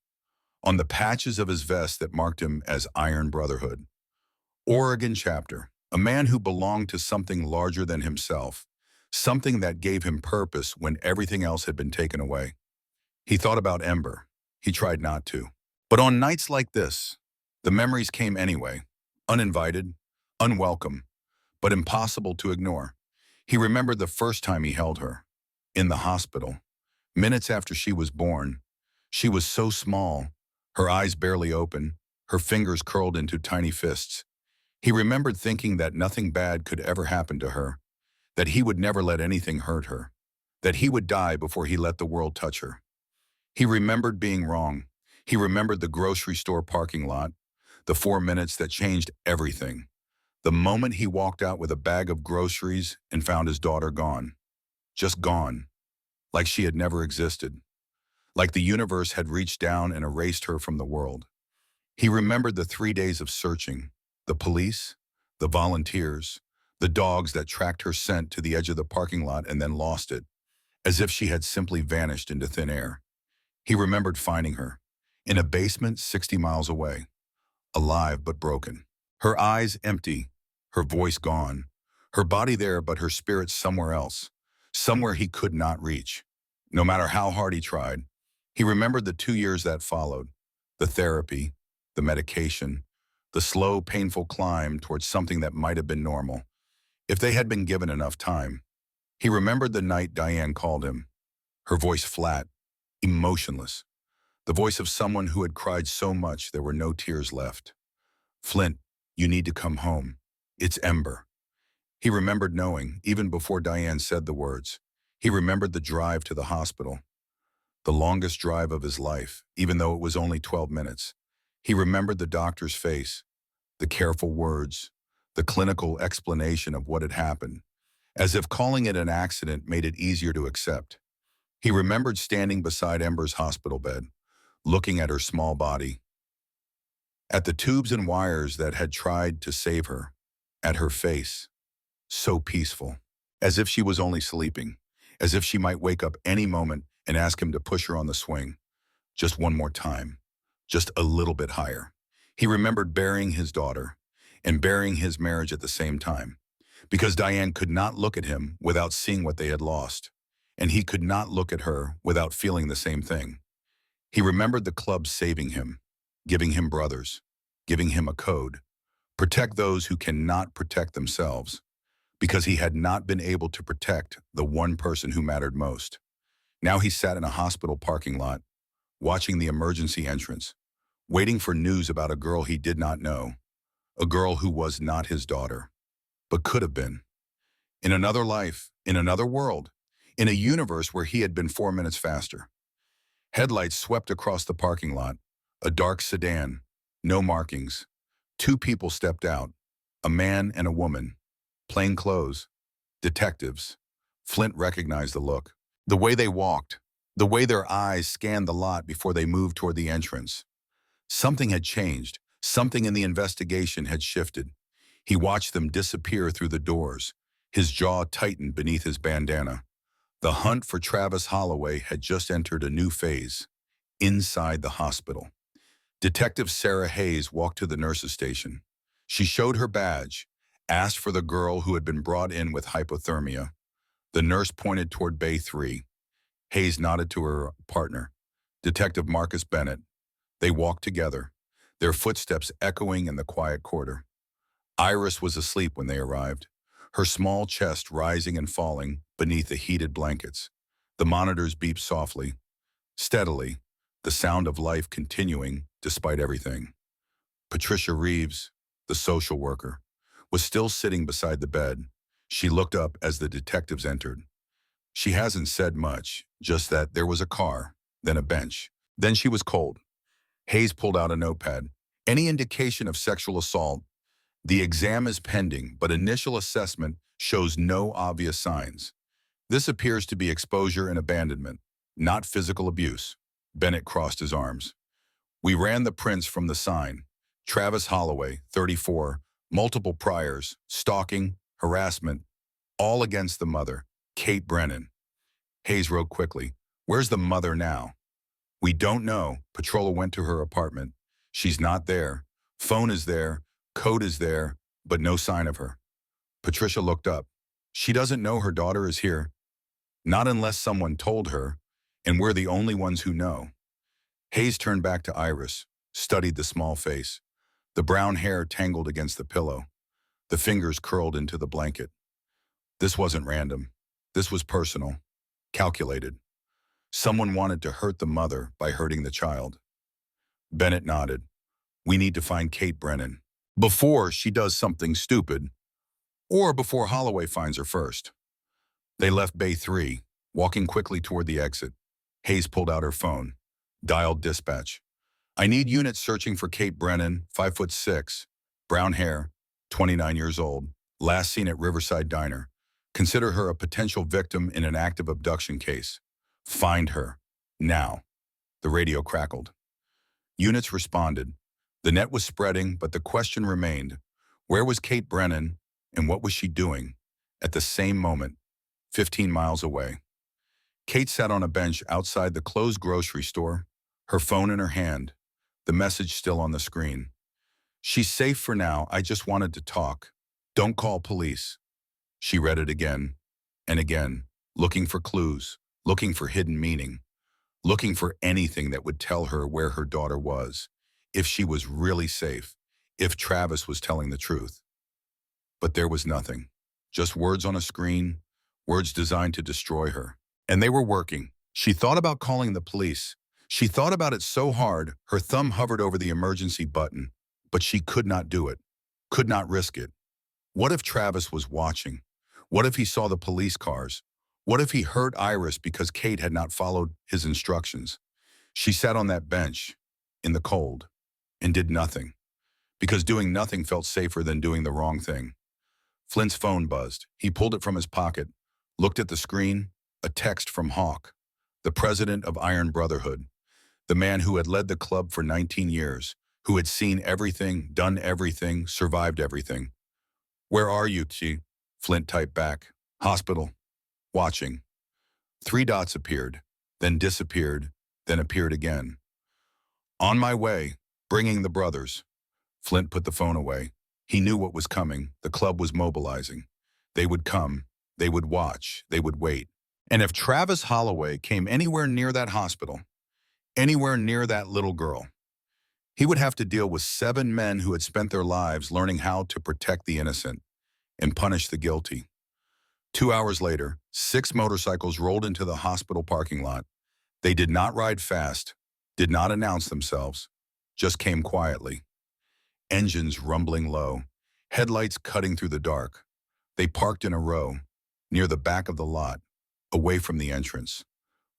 on the patches of his vest that marked him as Iron Brotherhood. Oregon chapter, a man who belonged to something larger than himself, something that gave him purpose when everything else had been taken away. He thought about Ember. He tried not to. But on nights like this, the memories came anyway, uninvited, unwelcome, but impossible to ignore. He remembered the first time he held her, in the hospital, minutes after she was born. She was so small, her eyes barely open, her fingers curled into tiny fists. He remembered thinking that nothing bad could ever happen to her, that he would never let anything hurt her, that he would die before he let the world touch her. He remembered being wrong. He remembered the grocery store parking lot, the 4 minutes that changed everything. The moment he walked out with a bag of groceries and found his daughter gone. Just gone. Like she had never existed. Like the universe had reached down and erased her from the world. He remembered the 3 days of searching, the police, the volunteers, the dogs that tracked her scent to the edge of the parking lot and then lost it, as if she had simply vanished into thin air. He remembered finding her, in a basement 60 miles away, alive but broken. Her eyes empty, her voice gone, her body there but her spirit somewhere else, somewhere he could not reach. No matter how hard he tried, he remembered the 2 years that followed, the therapy, the medication, the slow, painful climb towards something that might have been normal, if they had been given enough time. He remembered the night Diane called him, her voice flat, emotionless, the voice of someone who had cried so much there were no tears left. Flint, you need to come home. It's Ember. He remembered knowing, even before Diane said the words. He remembered the drive to the hospital, the longest drive of his life, even though it was only 12 minutes. He remembered the doctor's face, the careful words, the clinical explanation of what had happened, as if calling it an accident made it easier to accept. He remembered standing beside Ember's hospital bed, looking at her small body, at the tubes and wires that had tried to save her, at her face, so peaceful, as if she was only sleeping, as if she might wake up any moment and ask him to push her on the swing. Just one more time, just a little bit higher. He remembered burying his daughter and burying his marriage at the same time, because Diane could not look at him without seeing what they had lost. and he could not look at her without feeling the same thing. He remembered the club saving him, giving him brothers, giving him a code. Protect those who cannot protect themselves, because he had not been able to protect the one person who mattered most. Now he sat in a hospital parking lot, watching the emergency entrance, waiting for news about a girl he did not know, a girl who was not his daughter, but could have been. In another life, in another world, in a universe where he had been 4 minutes faster. Headlights swept across the parking lot, a dark sedan, no markings. Two people stepped out, a man and a woman, plain clothes, detectives. Flint recognized the look. The way they walked, the way their eyes scanned the lot before they moved toward the entrance. Something had changed. Something in the investigation had shifted. He watched them disappear through the doors, his jaw tightened beneath his bandana. The hunt for Travis Holloway had just entered a new phase, inside the hospital. Detective Sarah Hayes walked to the nurse's station. She showed her badge, asked for the girl who had been brought in with hypothermia. The nurse pointed toward Bay 3. Hayes nodded to her partner, Detective Marcus Bennett. They walked together, their footsteps echoing in the quiet corridor. Iris was asleep when they arrived, her small chest rising and falling beneath the heated blankets. The monitors beeped softly, steadily, the sound of life continuing despite everything. Patricia Reeves, the social worker, was still sitting beside the bed. She looked up as the detectives entered. She hasn't said much, just that there was a car, then a bench. Then she was cold. Hayes pulled out a notepad. Any indication of sexual assault? The exam is pending, but initial assessment shows no obvious signs. This appears to be exposure and abandonment, not physical abuse. Bennett crossed his arms. We ran the prints from the sign. Travis Holloway, 34, multiple priors, stalking, harassment, all against the mother, Kate Brennan. Hayes wrote quickly, "Where's the mother now?" "We don't know." Patrola went to her apartment. "She's not there. Phone is there, code is there, but no sign of her." Patricia looked up. "She doesn't know her daughter is here." "Not unless someone told her, and we're the only ones who know." Hayes turned back to Iris, studied the small face. The brown hair tangled against the pillow. The fingers curled into the blanket. This wasn't random. This was personal, calculated. Someone wanted to hurt the mother by hurting the child. Bennett nodded. "We need to find Kate Brennan before she does something stupid, or before Holloway finds her first." They left Bay 3, walking quickly toward the exit. Hayes pulled out her phone, dialed dispatch. "I need units searching for Kate Brennan, 5'6", brown hair, 29 years old, last seen at Riverside Diner. Consider her a potential victim in an active abduction case. Find her. Now." The radio crackled. Units responded. The net was spreading, but the question remained. Where was Kate Brennan, and what was she doing? At the same moment, 15 miles away. Kate sat on a bench outside the closed grocery store, her phone in her hand, the message still on the screen. "She's safe for now. I just wanted to talk. Don't call police." She read it again and again, looking for clues, looking for hidden meaning, looking for anything that would tell her where her daughter was, if she was really safe, if Travis was telling the truth. But there was nothing, just words on a screen, words designed to destroy her. And they were working. She thought about calling the police. She thought about it so hard, her thumb hovered over the emergency button, but she could not do it, could not risk it. What if Travis was watching? What if he saw the police cars? What if he hurt Iris because Kate had not followed his instructions? She sat on that bench, in the cold, and did nothing, because doing nothing felt safer than doing the wrong thing. Flint's phone buzzed. He pulled it from his pocket, looked at the screen, a text from Hawk, the president of Iron Brotherhood, the man who had led the club for 19 years, who had seen everything, done everything, survived everything. "Where are you, T?" Flint typed back. "Hospital. Watching." 3 dots appeared, then disappeared, then appeared again. "On my way, bringing the brothers." Flint put the phone away. He knew what was coming. The club was mobilizing. They would come. They would watch. They would wait. And if Travis Holloway came anywhere near that hospital, anywhere near that little girl, he would have to deal with 7 men who had spent their lives learning how to protect the innocent and punish the guilty. 2 hours later, 6 motorcycles rolled into the hospital parking lot. They did not ride fast, did not announce themselves, just came quietly. Engines rumbling low, headlights cutting through the dark. They parked in a row, near the back of the lot, away from the entrance,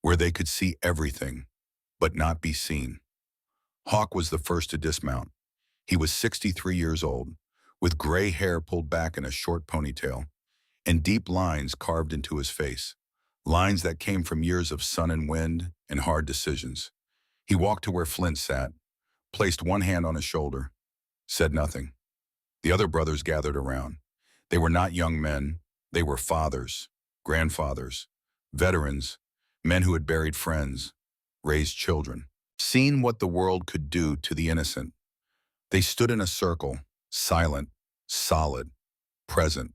where they could see everything, but not be seen. Hawk was the first to dismount. He was 63 years old, with gray hair pulled back in a short ponytail, and deep lines carved into his face, lines that came from years of sun and wind and hard decisions. He walked to where Flint sat, placed one hand on his shoulder, said nothing. The other brothers gathered around. They were not young men. They were fathers, grandfathers, veterans, men who had buried friends, raised children, seen what the world could do to the innocent. They stood in a circle, silent, solid, present.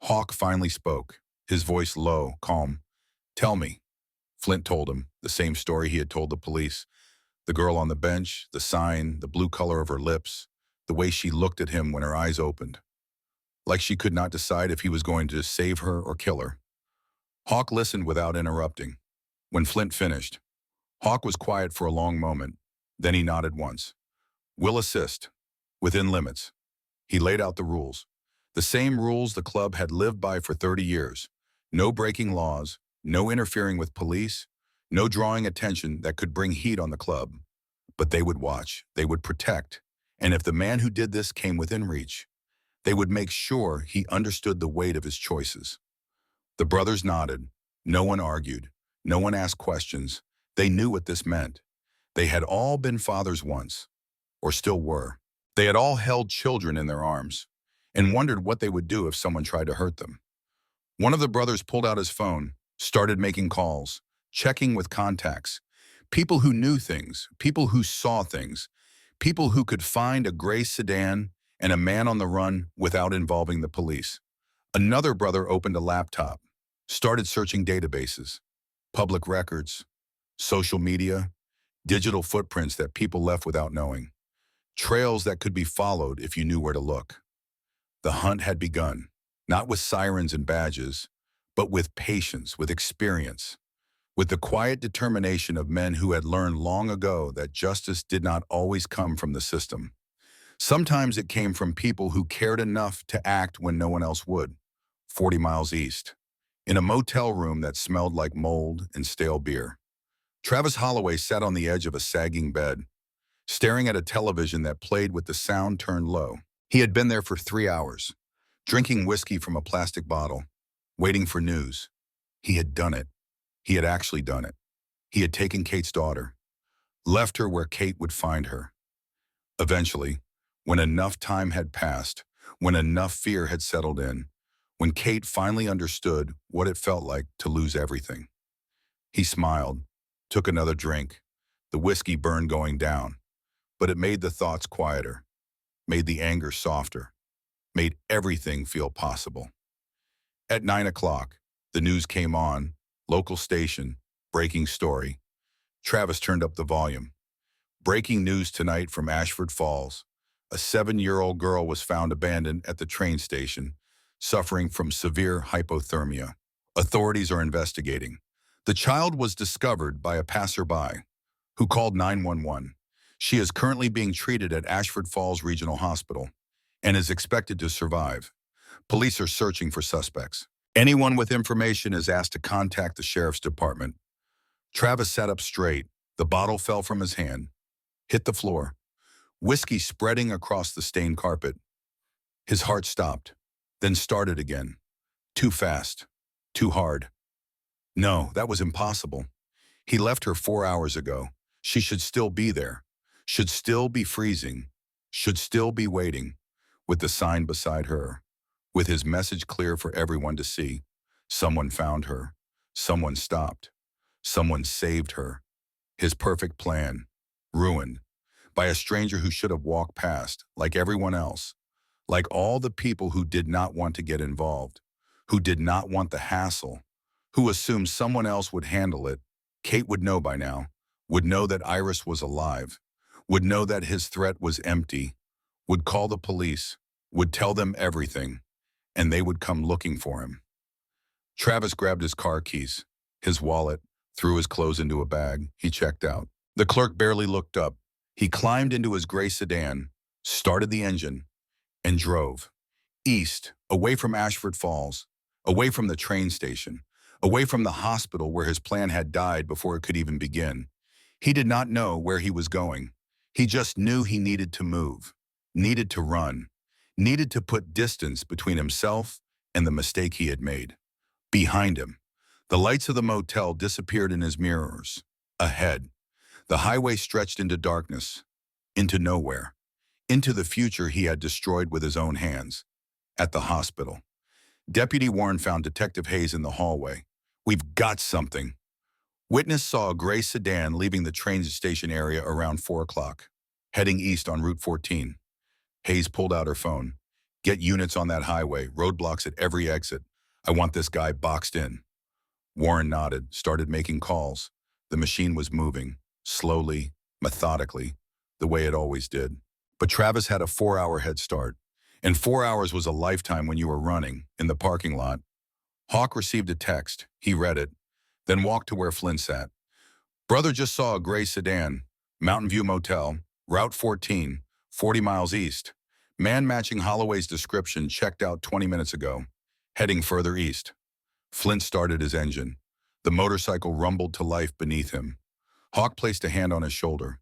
Hawk finally spoke, his voice low, calm. "Tell me." Flint told him the same story he had told the police. The girl on the bench, the sign, the blue color of her lips, the way she looked at him when her eyes opened, like she could not decide if he was going to save her or kill her. Hawk listened without interrupting. When Flint finished, Hawk was quiet for a long moment. Then he nodded once. "Will assist, within limits." He laid out the rules. The same rules the club had lived by for 30 years. No breaking laws, no interfering with police, no drawing attention that could bring heat on the club. But they would watch, they would protect, and if the man who did this came within reach, they would make sure he understood the weight of his choices. The brothers nodded. No one argued. No one asked questions. They knew what this meant. They had all been fathers once, or still were. They had all held children in their arms and wondered what they would do if someone tried to hurt them. One of the brothers pulled out his phone, started making calls, checking with contacts, people who knew things, people who saw things, people who could find a gray sedan and a man on the run without involving the police. Another brother opened a laptop, started searching databases, public records, social media, digital footprints that people left without knowing, trails that could be followed if you knew where to look. The hunt had begun, not with sirens and badges, but with patience, with experience, with the quiet determination of men who had learned long ago that justice did not always come from the system. Sometimes it came from people who cared enough to act when no one else would. 40 miles east, in a motel room that smelled like mold and stale beer, Travis Holloway sat on the edge of a sagging bed, staring at a television that played with the sound turned low. He had been there for 3 hours, drinking whiskey from a plastic bottle, waiting for news. He had done it. He had actually done it. He had taken Kate's daughter, left her where Kate would find her. Eventually, when enough time had passed, when enough fear had settled in, when Kate finally understood what it felt like to lose everything, he smiled, took another drink. The whiskey burned going down, but it made the thoughts quieter, made the anger softer, made everything feel possible. At 9 o'clock, the news came on, local station, breaking story. Travis turned up the volume. Breaking news tonight from Ashford Falls. A 7-year-old girl was found abandoned at the train station, suffering from severe hypothermia. Authorities are investigating. The child was discovered by a passerby who called 911. She is currently being treated at Ashford Falls Regional Hospital and is expected to survive. Police are searching for suspects. Anyone with information is asked to contact the sheriff's department. Travis sat up straight. The bottle fell from his hand, hit the floor, whiskey spreading across the stained carpet. His heart stopped, then started again. Too fast, too hard. No, that was impossible. He left her 4 hours ago. She should still be there, should still be freezing, should still be waiting, with the sign beside her, with his message clear for everyone to see. Someone found her. Someone stopped. Someone saved her. His perfect plan, ruined, by a stranger who should have walked past, like everyone else, like all the people who did not want to get involved, who did not want the hassle, who assumed someone else would handle it. Kate would know by now, would know that Iris was alive, would know that his threat was empty, would call the police, would tell them everything, and they would come looking for him. Travis grabbed his car keys, his wallet, threw his clothes into a bag. He checked out. The clerk barely looked up. He climbed into his gray sedan, started the engine, and drove. East, away from Ashford Falls, away from the train station, away from the hospital where his plan had died before it could even begin. He did not know where he was going. He just knew he needed to move, needed to run, needed to put distance between himself and the mistake he had made. Behind him, the lights of the motel disappeared in his mirrors. Ahead, the highway stretched into darkness, into nowhere, into the future he had destroyed with his own hands. At the hospital, Deputy Warren found Detective Hayes in the hallway. "We've got something." Witness saw a gray sedan leaving the train station area around 4 o'clock, heading east on Route 14. Hayes pulled out her phone. "Get units on that highway, roadblocks at every exit. I want this guy boxed in." Warren nodded, started making calls. The machine was moving, slowly, methodically, the way it always did. But Travis had a 4-hour head start. And 4 hours was a lifetime when you were running, in the parking lot. Hawk received a text. He read it, then walked to where Flynn sat. "Brother just saw a gray sedan, Mountain View Motel, Route 14, 40 miles east. Man matching Holloway's description checked out 20 minutes ago, heading further east." Flint started his engine. The motorcycle rumbled to life beneath him. Hawk placed a hand on his shoulder.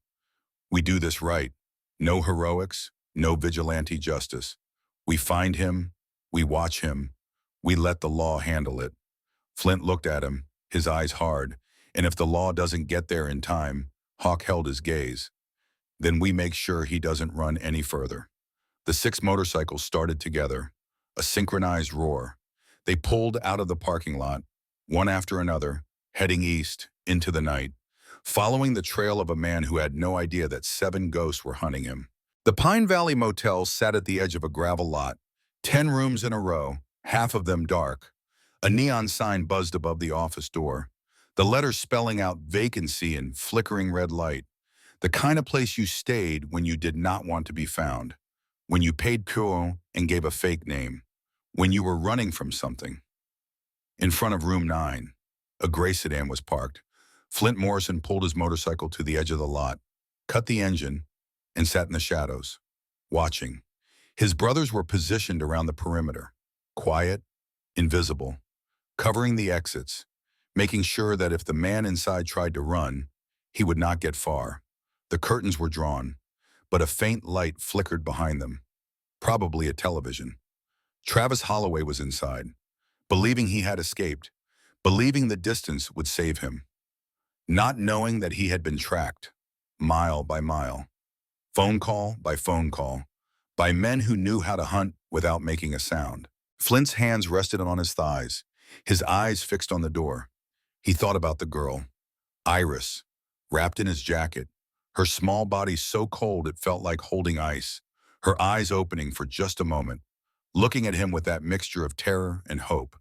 "We do this right. No heroics, no vigilante justice. We find him, we watch him, we let the law handle it." Flint looked at him, his eyes hard, and if the law doesn't get there in time, Hawk held his gaze. "Then we make sure he doesn't run any further." The 6 motorcycles started together, a synchronized roar. They pulled out of the parking lot, one after another, heading east, into the night, following the trail of a man who had no idea that 7 ghosts were hunting him. The Pine Valley Motel sat at the edge of a gravel lot, 10 rooms in a row, half of them dark. A neon sign buzzed above the office door, the letters spelling out vacancy in flickering red light, the kind of place you stayed when you did not want to be found, when you paid pour and gave a fake name, when you were running from something. In front of room 9, a gray sedan was parked. Flint Morrison pulled his motorcycle to the edge of the lot, cut the engine, and sat in the shadows, watching. His brothers were positioned around the perimeter, quiet, invisible, covering the exits, making sure that if the man inside tried to run, he would not get far. The curtains were drawn, but a faint light flickered behind them, probably a television. Travis Holloway was inside, believing he had escaped, believing the distance would save him, not knowing that he had been tracked, mile by mile, phone call by phone call, by men who knew how to hunt without making a sound. Flint's hands rested on his thighs, his eyes fixed on the door. He thought about the girl, Iris, wrapped in his jacket, her small body so cold it felt like holding ice, her eyes opening for just a moment, looking at him with that mixture of terror and hope,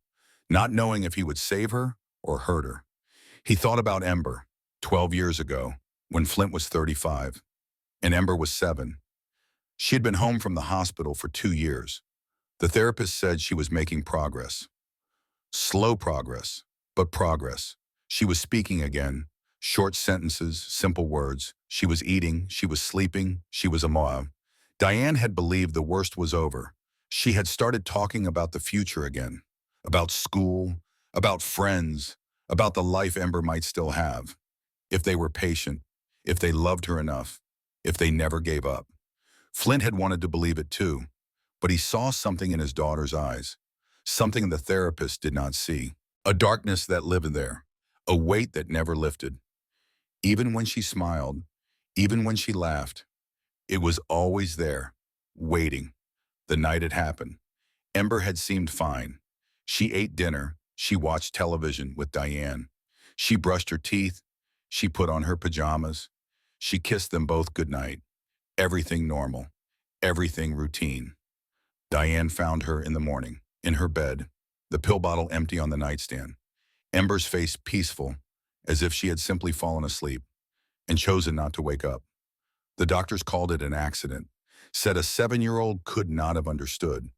not knowing if he would save her or hurt her. He thought about Ember, 12 years ago, when Flint was 35, and Ember was 7. She had been home from the hospital for 2 years. The therapist said she was making progress. Slow progress, but progress. She was speaking again, short sentences, simple words. She was eating, she was sleeping, she was alive. Diane had believed the worst was over. She had started talking about the future again, about school, about friends, about the life Ember might still have, if they were patient, if they loved her enough, if they never gave up. Flint had wanted to believe it too, but he saw something in his daughter's eyes, something the therapist did not see, a darkness that lived there, a weight that never lifted. Even when she smiled, even when she laughed, it was always there, waiting. The night it happened, Ember had seemed fine. She ate dinner, she watched television with Diane. She brushed her teeth, she put on her pajamas. She kissed them both goodnight. Everything normal, everything routine. Diane found her in the morning, in her bed, the pill bottle empty on the nightstand. Ember's face peaceful, as if she had simply fallen asleep and chosen not to wake up. The doctors called it an accident, said a 7-year-old could not have understood,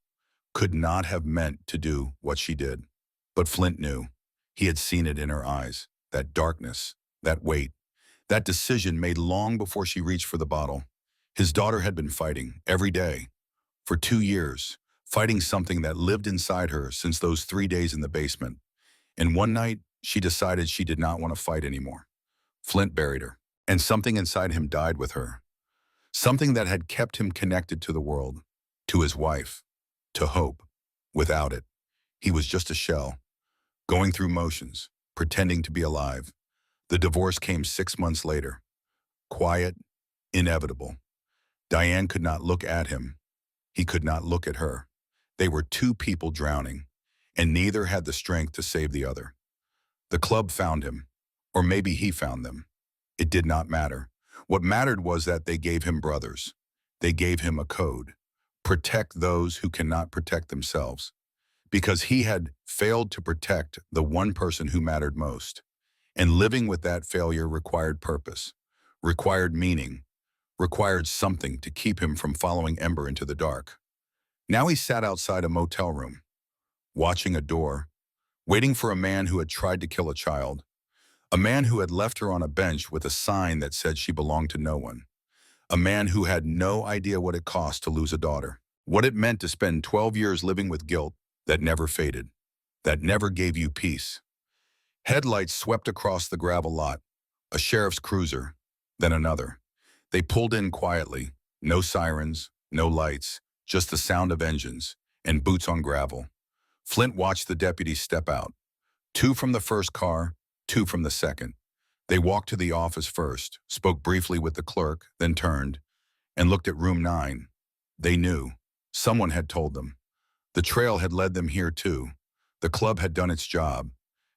could not have meant to do what she did. But Flint knew. He had seen it in her eyes, that darkness, that weight, that decision made long before she reached for the bottle. His daughter had been fighting, every day, for 2 years, fighting something that lived inside her since those 3 days in the basement. And one night, she decided she did not want to fight anymore. Flint buried her, and something inside him died with her. Something that had kept him connected to the world, to his wife, to hope. Without it, he was just a shell, going through motions, pretending to be alive. The divorce came 6 months later. Quiet, inevitable. Diane could not look at him. He could not look at her. They were two people drowning, and neither had the strength to save the other. The club found him, or maybe he found them. It did not matter. What mattered was that they gave him brothers. They gave him a code. Protect those who cannot protect themselves. Because he had failed to protect the one person who mattered most. And living with that failure required purpose, required meaning, required something to keep him from following Ember into the dark. Now he sat outside a motel room, watching a door, waiting for a man who had tried to kill a child, a man who had left her on a bench with a sign that said she belonged to no one, a man who had no idea what it cost to lose a daughter, what it meant to spend 12 years living with guilt that never faded, that never gave you peace. Headlights swept across the gravel lot, a sheriff's cruiser, then another. They pulled in quietly, no sirens, no lights, just the sound of engines and boots on gravel. Flint watched the deputies step out, 2 from the first car, 2 from the second. They walked to the office first, spoke briefly with the clerk, then turned and looked at room 9. They knew. Someone had told them. The trail had led them here too. The club had done its job.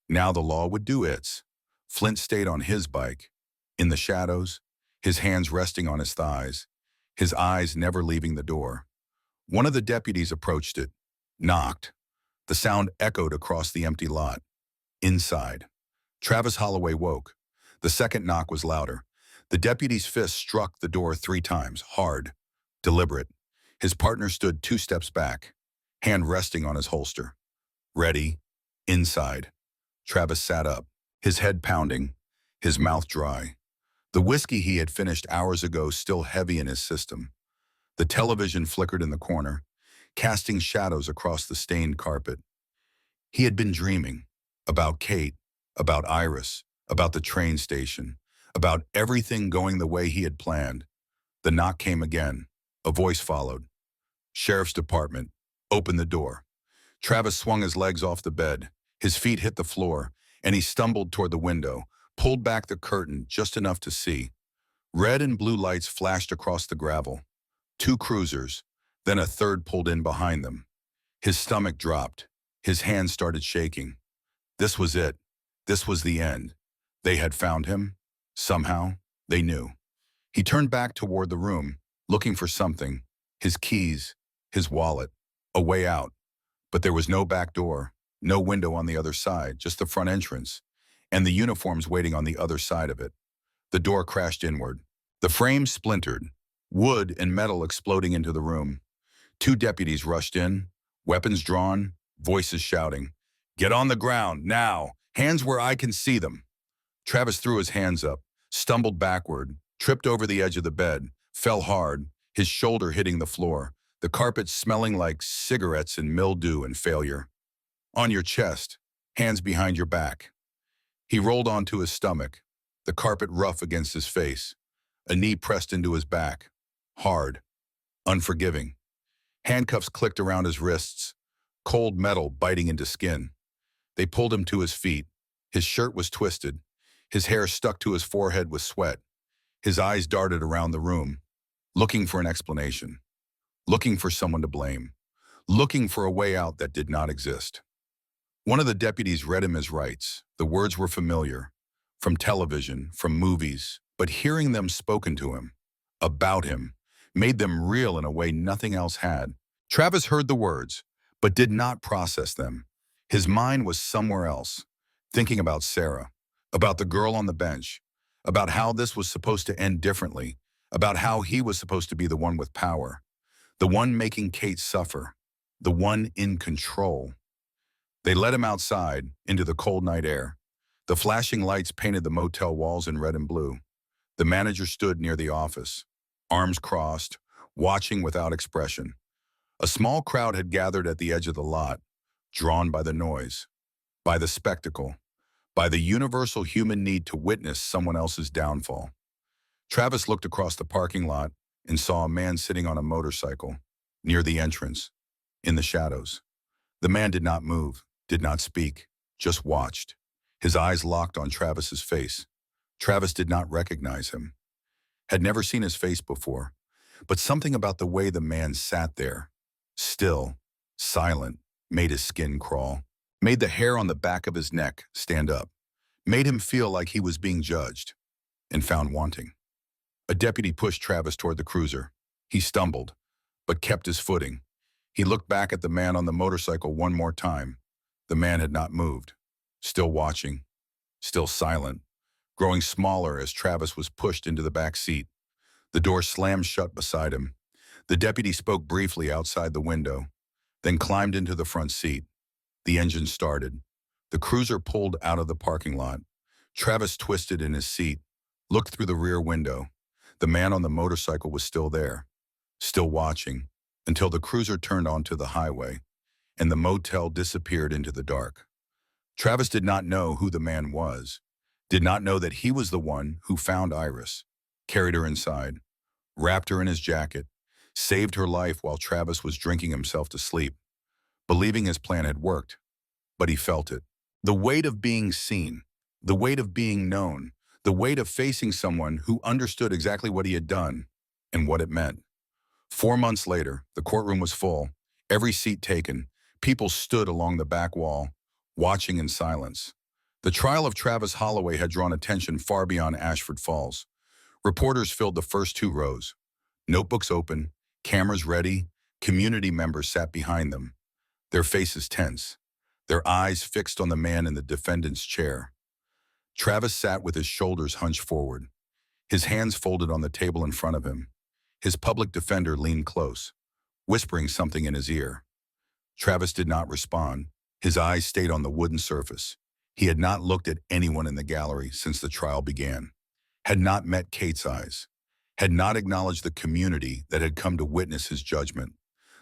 Now the law would do its. Flint stayed on his bike, in the shadows, his hands resting on his thighs, his eyes never leaving the door. One of the deputies approached it, knocked. The sound echoed across the empty lot. Inside. Travis Holloway woke. The second knock was louder. The deputy's fist struck the door 3 times, hard, deliberate. His partner stood 2 steps back, hand resting on his holster. Ready. Inside. Travis sat up, his head pounding, his mouth dry. The whiskey he had finished hours ago still heavy in his system. The television flickered in the corner, casting shadows across the stained carpet. He had been dreaming about Kate, about Iris, about the train station, about everything going the way he had planned. The knock came again. A voice followed. Sheriff's Department. Open the door. Travis swung his legs off the bed. His feet hit the floor, and he stumbled toward the window, pulled back the curtain just enough to see. Red and blue lights flashed across the gravel. 2 cruisers, then a third pulled in behind them. His stomach dropped. His hands started shaking. This was it. This was the end. They had found him. Somehow, they knew. He turned back toward the room, looking for something. His keys, his wallet, a way out. But there was no back door. No window on the other side, just the front entrance, and the uniforms waiting on the other side of it. The door crashed inward. The frame splintered, wood and metal exploding into the room. 2 deputies rushed in, weapons drawn, voices shouting, "Get on the ground, now! Hands where I can see them!" Travis threw his hands up, stumbled backward, tripped over the edge of the bed, fell hard, his shoulder hitting the floor, the carpet smelling like cigarettes and mildew and failure. On your chest, hands behind your back. He rolled onto his stomach, the carpet rough against his face, a knee pressed into his back, hard, unforgiving. Handcuffs clicked around his wrists, cold metal biting into skin. They pulled him to his feet. His shirt was twisted, his hair stuck to his forehead with sweat. His eyes darted around the room, looking for an explanation, looking for someone to blame, looking for a way out that did not exist. One of the deputies read him his rights. The words were familiar, from television, from movies, but hearing them spoken to him, about him, made them real in a way nothing else had. Travis heard the words, but did not process them. His mind was somewhere else, thinking about Sarah, about the girl on the bench, about how this was supposed to end differently, about how he was supposed to be the one with power, the one making Kate suffer, the one in control. They led him outside, into the cold night air. The flashing lights painted the motel walls in red and blue. The manager stood near the office, arms crossed, watching without expression. A small crowd had gathered at the edge of the lot, drawn by the noise, by the spectacle, by the universal human need to witness someone else's downfall. Travis looked across the parking lot and saw a man sitting on a motorcycle, near the entrance, in the shadows. The man did not move, did not speak, just watched. His eyes locked on Travis's face. Travis did not recognize him, had never seen his face before, but something about the way the man sat there, still, silent, made his skin crawl, made the hair on the back of his neck stand up, made him feel like he was being judged and found wanting. A deputy pushed Travis toward the cruiser. He stumbled, but kept his footing. He looked back at the man on the motorcycle one more time. The man had not moved, still watching, still silent, growing smaller as Travis was pushed into the back seat. The door slammed shut beside him. The deputy spoke briefly outside the window, then climbed into the front seat. The engine started. The cruiser pulled out of the parking lot. Travis twisted in his seat, looked through the rear window. The man on the motorcycle was still there, still watching, until the cruiser turned onto the highway, and the motel disappeared into the dark. Travis did not know who the man was, did not know that he was the one who found Iris, carried her inside, wrapped her in his jacket, saved her life while Travis was drinking himself to sleep, believing his plan had worked. But he felt it. The weight of being seen, the weight of being known, the weight of facing someone who understood exactly what he had done and what it meant. 4 months later, the courtroom was full, every seat taken. People stood along the back wall, watching in silence. The trial of Travis Holloway had drawn attention far beyond Ashford Falls. Reporters filled the first 2 rows. Notebooks open, cameras ready, community members sat behind them, their faces tense, their eyes fixed on the man in the defendant's chair. Travis sat with his shoulders hunched forward, his hands folded on the table in front of him. His public defender leaned close, whispering something in his ear. Travis did not respond. His eyes stayed on the wooden surface. He had not looked at anyone in the gallery since the trial began, had not met Kate's eyes, had not acknowledged the community that had come to witness his judgment.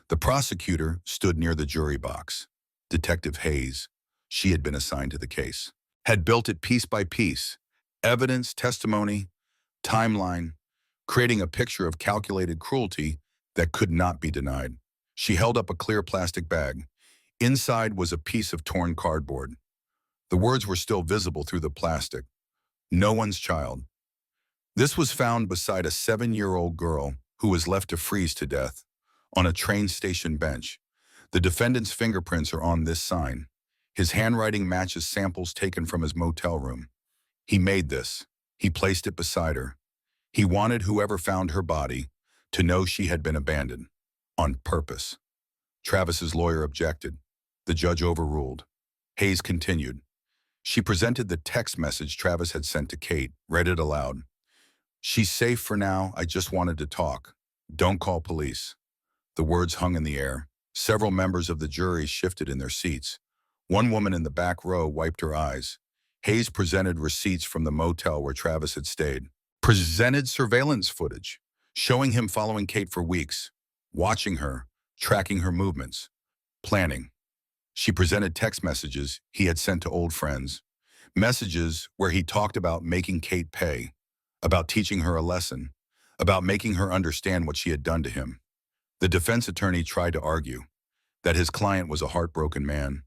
The prosecutor stood near the jury box. Detective Hayes, she had been assigned to the case, had built it piece by piece, evidence, testimony, timeline, creating a picture of calculated cruelty that could not be denied. She held up a clear plastic bag. Inside was a piece of torn cardboard. The words were still visible through the plastic. No one's child. This was found beside a 7-year-old girl who was left to freeze to death on a train station bench. The defendant's fingerprints are on this sign. His handwriting matches samples taken from his motel room. He made this. He placed it beside her. He wanted whoever found her body to know she had been abandoned, on purpose. Travis's lawyer objected. The judge overruled. Hayes continued. She presented the text message Travis had sent to Kate, read it aloud. "She's safe for now. I just wanted to talk. Don't call police." The words hung in the air. Several members of the jury shifted in their seats. One woman in the back row wiped her eyes. Hayes presented receipts from the motel where Travis had stayed. Presented surveillance footage, showing him following Kate for weeks, watching her, tracking her movements, planning. She presented text messages he had sent to old friends, messages where he talked about making Kate pay, about teaching her a lesson, about making her understand what she had done to him. The defense attorney tried to argue that his client was a heartbroken man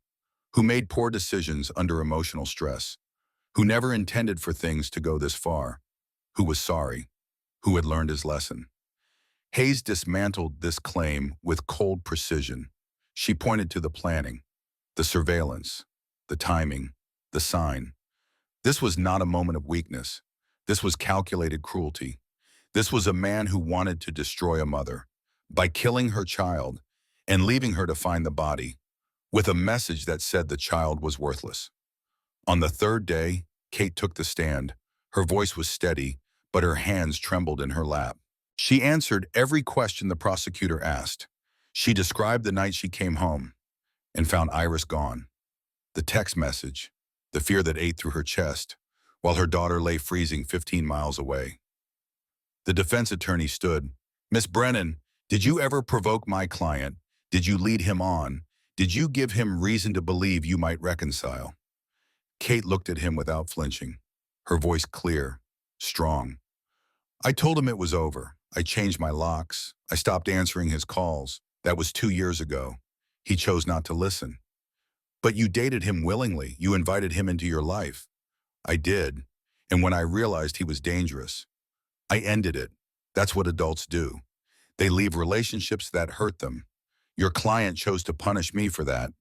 who made poor decisions under emotional stress, who never intended for things to go this far, who was sorry, who had learned his lesson. Hayes dismantled this claim with cold precision. She pointed to the planning, the surveillance, the timing, the sign. This was not a moment of weakness. This was calculated cruelty. This was a man who wanted to destroy a mother by killing her child and leaving her to find the body with a message that said the child was worthless. On the third day, Kate took the stand. Her voice was steady, but her hands trembled in her lap. She answered every question the prosecutor asked. She described the night she came home and found Iris gone. The text message, the fear that ate through her chest, while her daughter lay freezing 15 miles away. The defense attorney stood. Miss Brennan, did you ever provoke my client? Did you lead him on? Did you give him reason to believe you might reconcile? Kate looked at him without flinching, her voice clear, strong. I told him it was over. I changed my locks. I stopped answering his calls. That was 2 years ago. He chose not to listen. But you dated him willingly. You invited him into your life. I did. And when I realized he was dangerous, I ended it. That's what adults do. They leave relationships that hurt them. Your client chose to punish me for that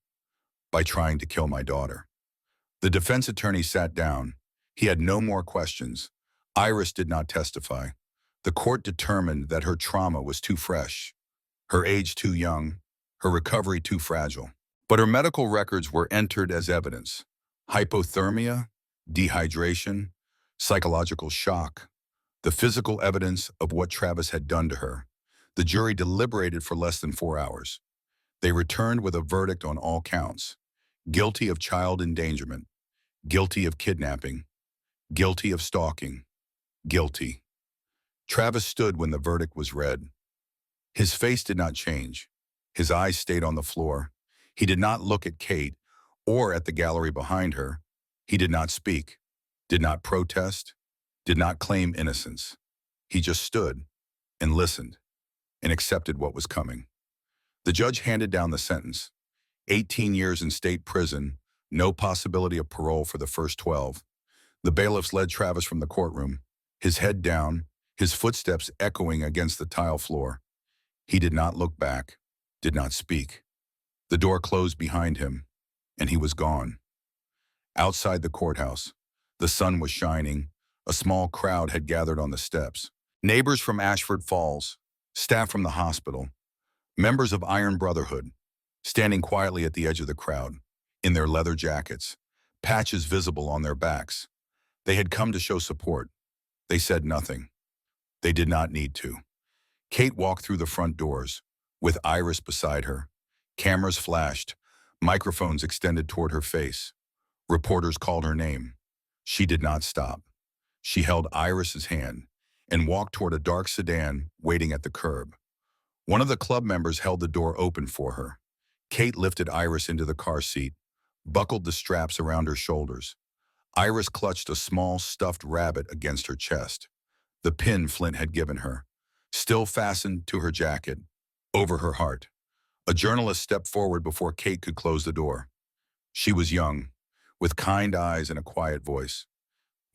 by trying to kill my daughter. The defense attorney sat down. He had no more questions. Iris did not testify. The court determined that her trauma was too fresh, her age too young, her recovery too fragile. But her medical records were entered as evidence. Hypothermia, dehydration, psychological shock, the physical evidence of what Travis had done to her. The jury deliberated for less than 4 hours. They returned with a verdict on all counts. Guilty of child endangerment, guilty of kidnapping, guilty of stalking, guilty. Travis stood when the verdict was read. His face did not change. His eyes stayed on the floor. He did not look at Kate or at the gallery behind her. He did not speak, did not protest, did not claim innocence. He just stood and listened and accepted what was coming. The judge handed down the sentence. 18 years in state prison, no possibility of parole for the first 12. The bailiffs led Travis from the courtroom, his head down, his footsteps echoing against the tile floor. He did not look back, did not speak. The door closed behind him, and he was gone. Outside the courthouse, the sun was shining. A small crowd had gathered on the steps. Neighbors from Ashford Falls, staff from the hospital, members of Iron Brotherhood, standing quietly at the edge of the crowd, in their leather jackets, patches visible on their backs. They had come to show support. They said nothing. They did not need to. Kate walked through the front doors, with Iris beside her. Cameras flashed, microphones extended toward her face. Reporters called her name. She did not stop. She held Iris's hand and walked toward a dark sedan waiting at the curb. One of the club members held the door open for her. Kate lifted Iris into the car seat, buckled the straps around her shoulders. Iris clutched a small stuffed rabbit against her chest, the pin Flint had given her, still fastened to her jacket, over her heart. A journalist stepped forward before Kate could close the door. She was young, with kind eyes and a quiet voice.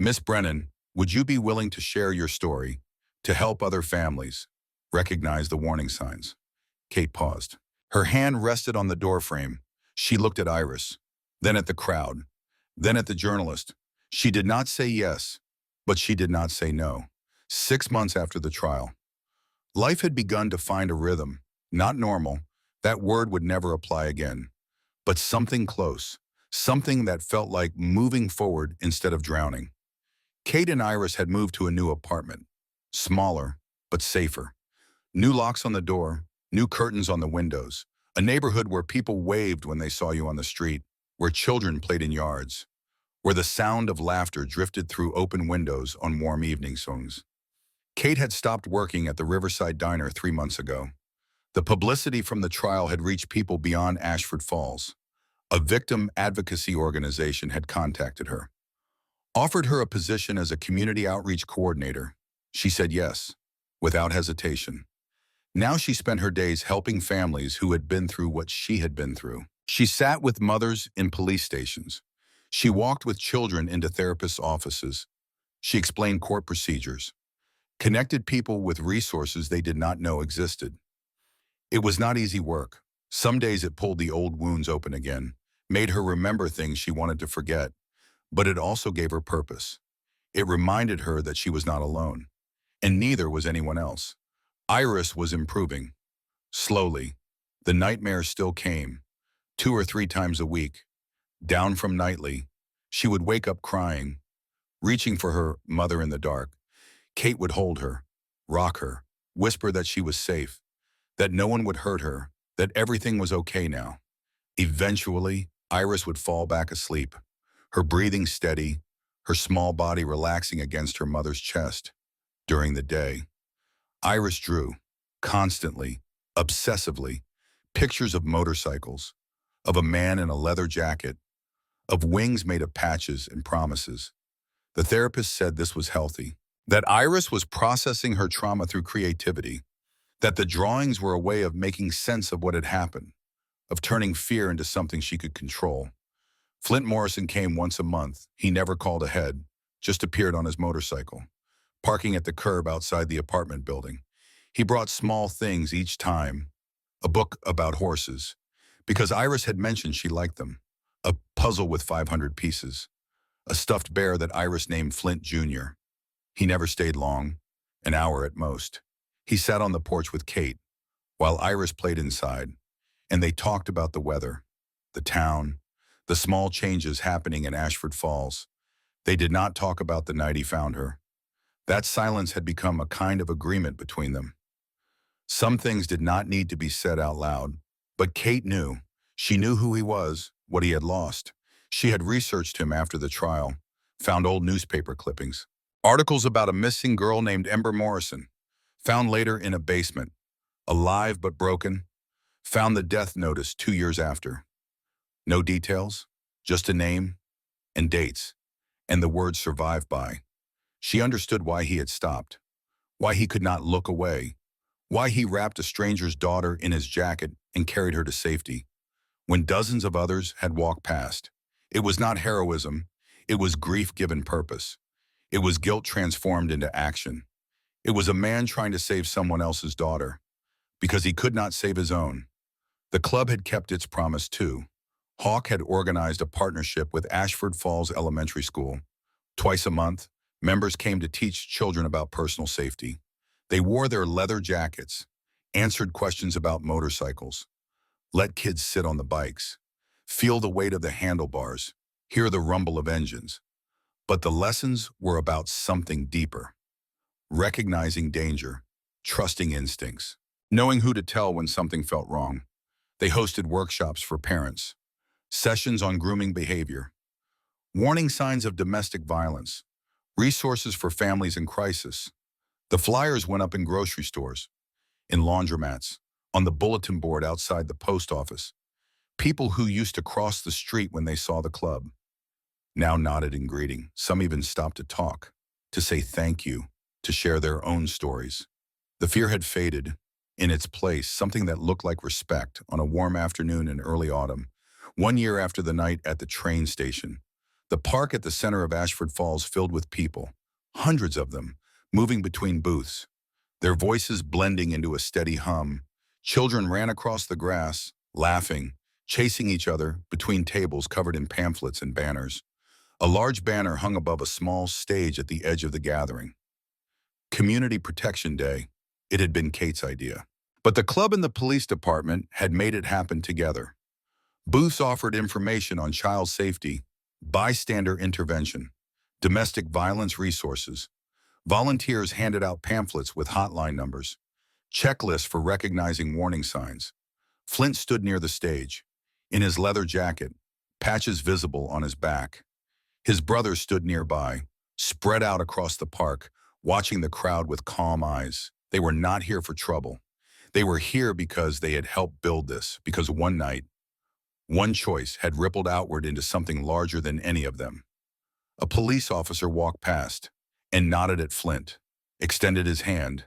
Miss Brennan, would you be willing to share your story, to help other families recognize the warning signs? Kate paused. Her hand rested on the doorframe. She looked at Iris, then at the crowd, then at the journalist. She did not say yes, but she did not say no. 6 months after the trial, life had begun to find a rhythm. Not normal, that word would never apply again, but something close, something that felt like moving forward instead of drowning. Kate and Iris had moved to a new apartment, smaller, but safer. New locks on the door, new curtains on the windows, a neighborhood where people waved when they saw you on the street, where children played in yards, where the sound of laughter drifted through open windows on warm evening songs. Kate had stopped working at the Riverside Diner 3 months ago. The publicity from the trial had reached people beyond Ashford Falls. A victim advocacy organization had contacted her, offered her a position as a community outreach coordinator. She said yes, without hesitation. Now she spent her days helping families who had been through what she had been through. She sat with mothers in police stations. She walked with children into therapists' offices. She explained court procedures, connected people with resources they did not know existed. It was not easy work. Some days it pulled the old wounds open again, made her remember things she wanted to forget, but it also gave her purpose. It reminded her that she was not alone, and neither was anyone else. Iris was improving. Slowly. The nightmares still came, 2 or 3 times a week, down from nightly, She would wake up crying, reaching for her mother in the dark. Kate would hold her, rock her, whisper that she was safe, that no one would hurt her, that everything was okay now. Eventually, Iris would fall back asleep, her breathing steady, her small body relaxing against her mother's chest. During the day, Iris drew, constantly, obsessively, pictures of motorcycles, of a man in a leather jacket, of wings made of patches and promises. The therapist said this was healthy, that Iris was processing her trauma through creativity, that the drawings were a way of making sense of what had happened, of turning fear into something she could control. Flint Morrison came once a month. He never called ahead, just appeared on his motorcycle, parking at the curb outside the apartment building. He brought small things each time, a book about horses, because Iris had mentioned she liked them, a puzzle with 500 pieces, a stuffed bear that Iris named Flint Jr. He never stayed long, an hour at most. He sat on the porch with Kate, while Iris played inside, and they talked about the weather, the town, the small changes happening in Ashford Falls. They did not talk about the night he found her. That silence had become a kind of agreement between them. Some things did not need to be said out loud, but Kate knew. She knew who he was, what he had lost. She had researched him after the trial, found old newspaper clippings, articles about a missing girl named Ember Morrison, found later in a basement, alive but broken, found the death notice 2 years after. No details, just a name and dates, and the word "survived by." She understood why he had stopped, why he could not look away, why he wrapped a stranger's daughter in his jacket and carried her to safety, when dozens of others had walked past. It was not heroism, it was grief given purpose. It was guilt transformed into action. It was a man trying to save someone else's daughter, because he could not save his own. The club had kept its promise too. Hawk had organized a partnership with Ashford Falls Elementary School. Twice a month, members came to teach children about personal safety. They wore their leather jackets, answered questions about motorcycles, let kids sit on the bikes, feel the weight of the handlebars, hear the rumble of engines. But the lessons were about something deeper: recognizing danger, trusting instincts, knowing who to tell when something felt wrong. They hosted workshops for parents, sessions on grooming behavior, warning signs of domestic violence, resources for families in crisis. The flyers went up in grocery stores, in laundromats, on the bulletin board outside the post office. People who used to cross the street when they saw the club now nodded in greeting. Some even stopped to talk, to say thank you, to share their own stories. The fear had faded. In its place, something that looked like respect on a warm afternoon in early autumn, 1 year after the night at the train station. The park at the center of Ashford Falls filled with people, hundreds of them, moving between booths, their voices blending into a steady hum. Children ran across the grass, laughing, chasing each other between tables covered in pamphlets and banners. A large banner hung above a small stage at the edge of the gathering. Community Protection Day. It had been Kate's idea. But the club and the police department had made it happen together. Booths offered information on child safety, bystander intervention, domestic violence resources. Volunteers handed out pamphlets with hotline numbers, checklists for recognizing warning signs. Flint stood near the stage, in his leather jacket, patches visible on his back. His brother stood nearby, spread out across the park, watching the crowd with calm eyes. They were not here for trouble. They were here because they had helped build this, because one night, one choice had rippled outward into something larger than any of them. A police officer walked past and nodded at Flint, extended his hand.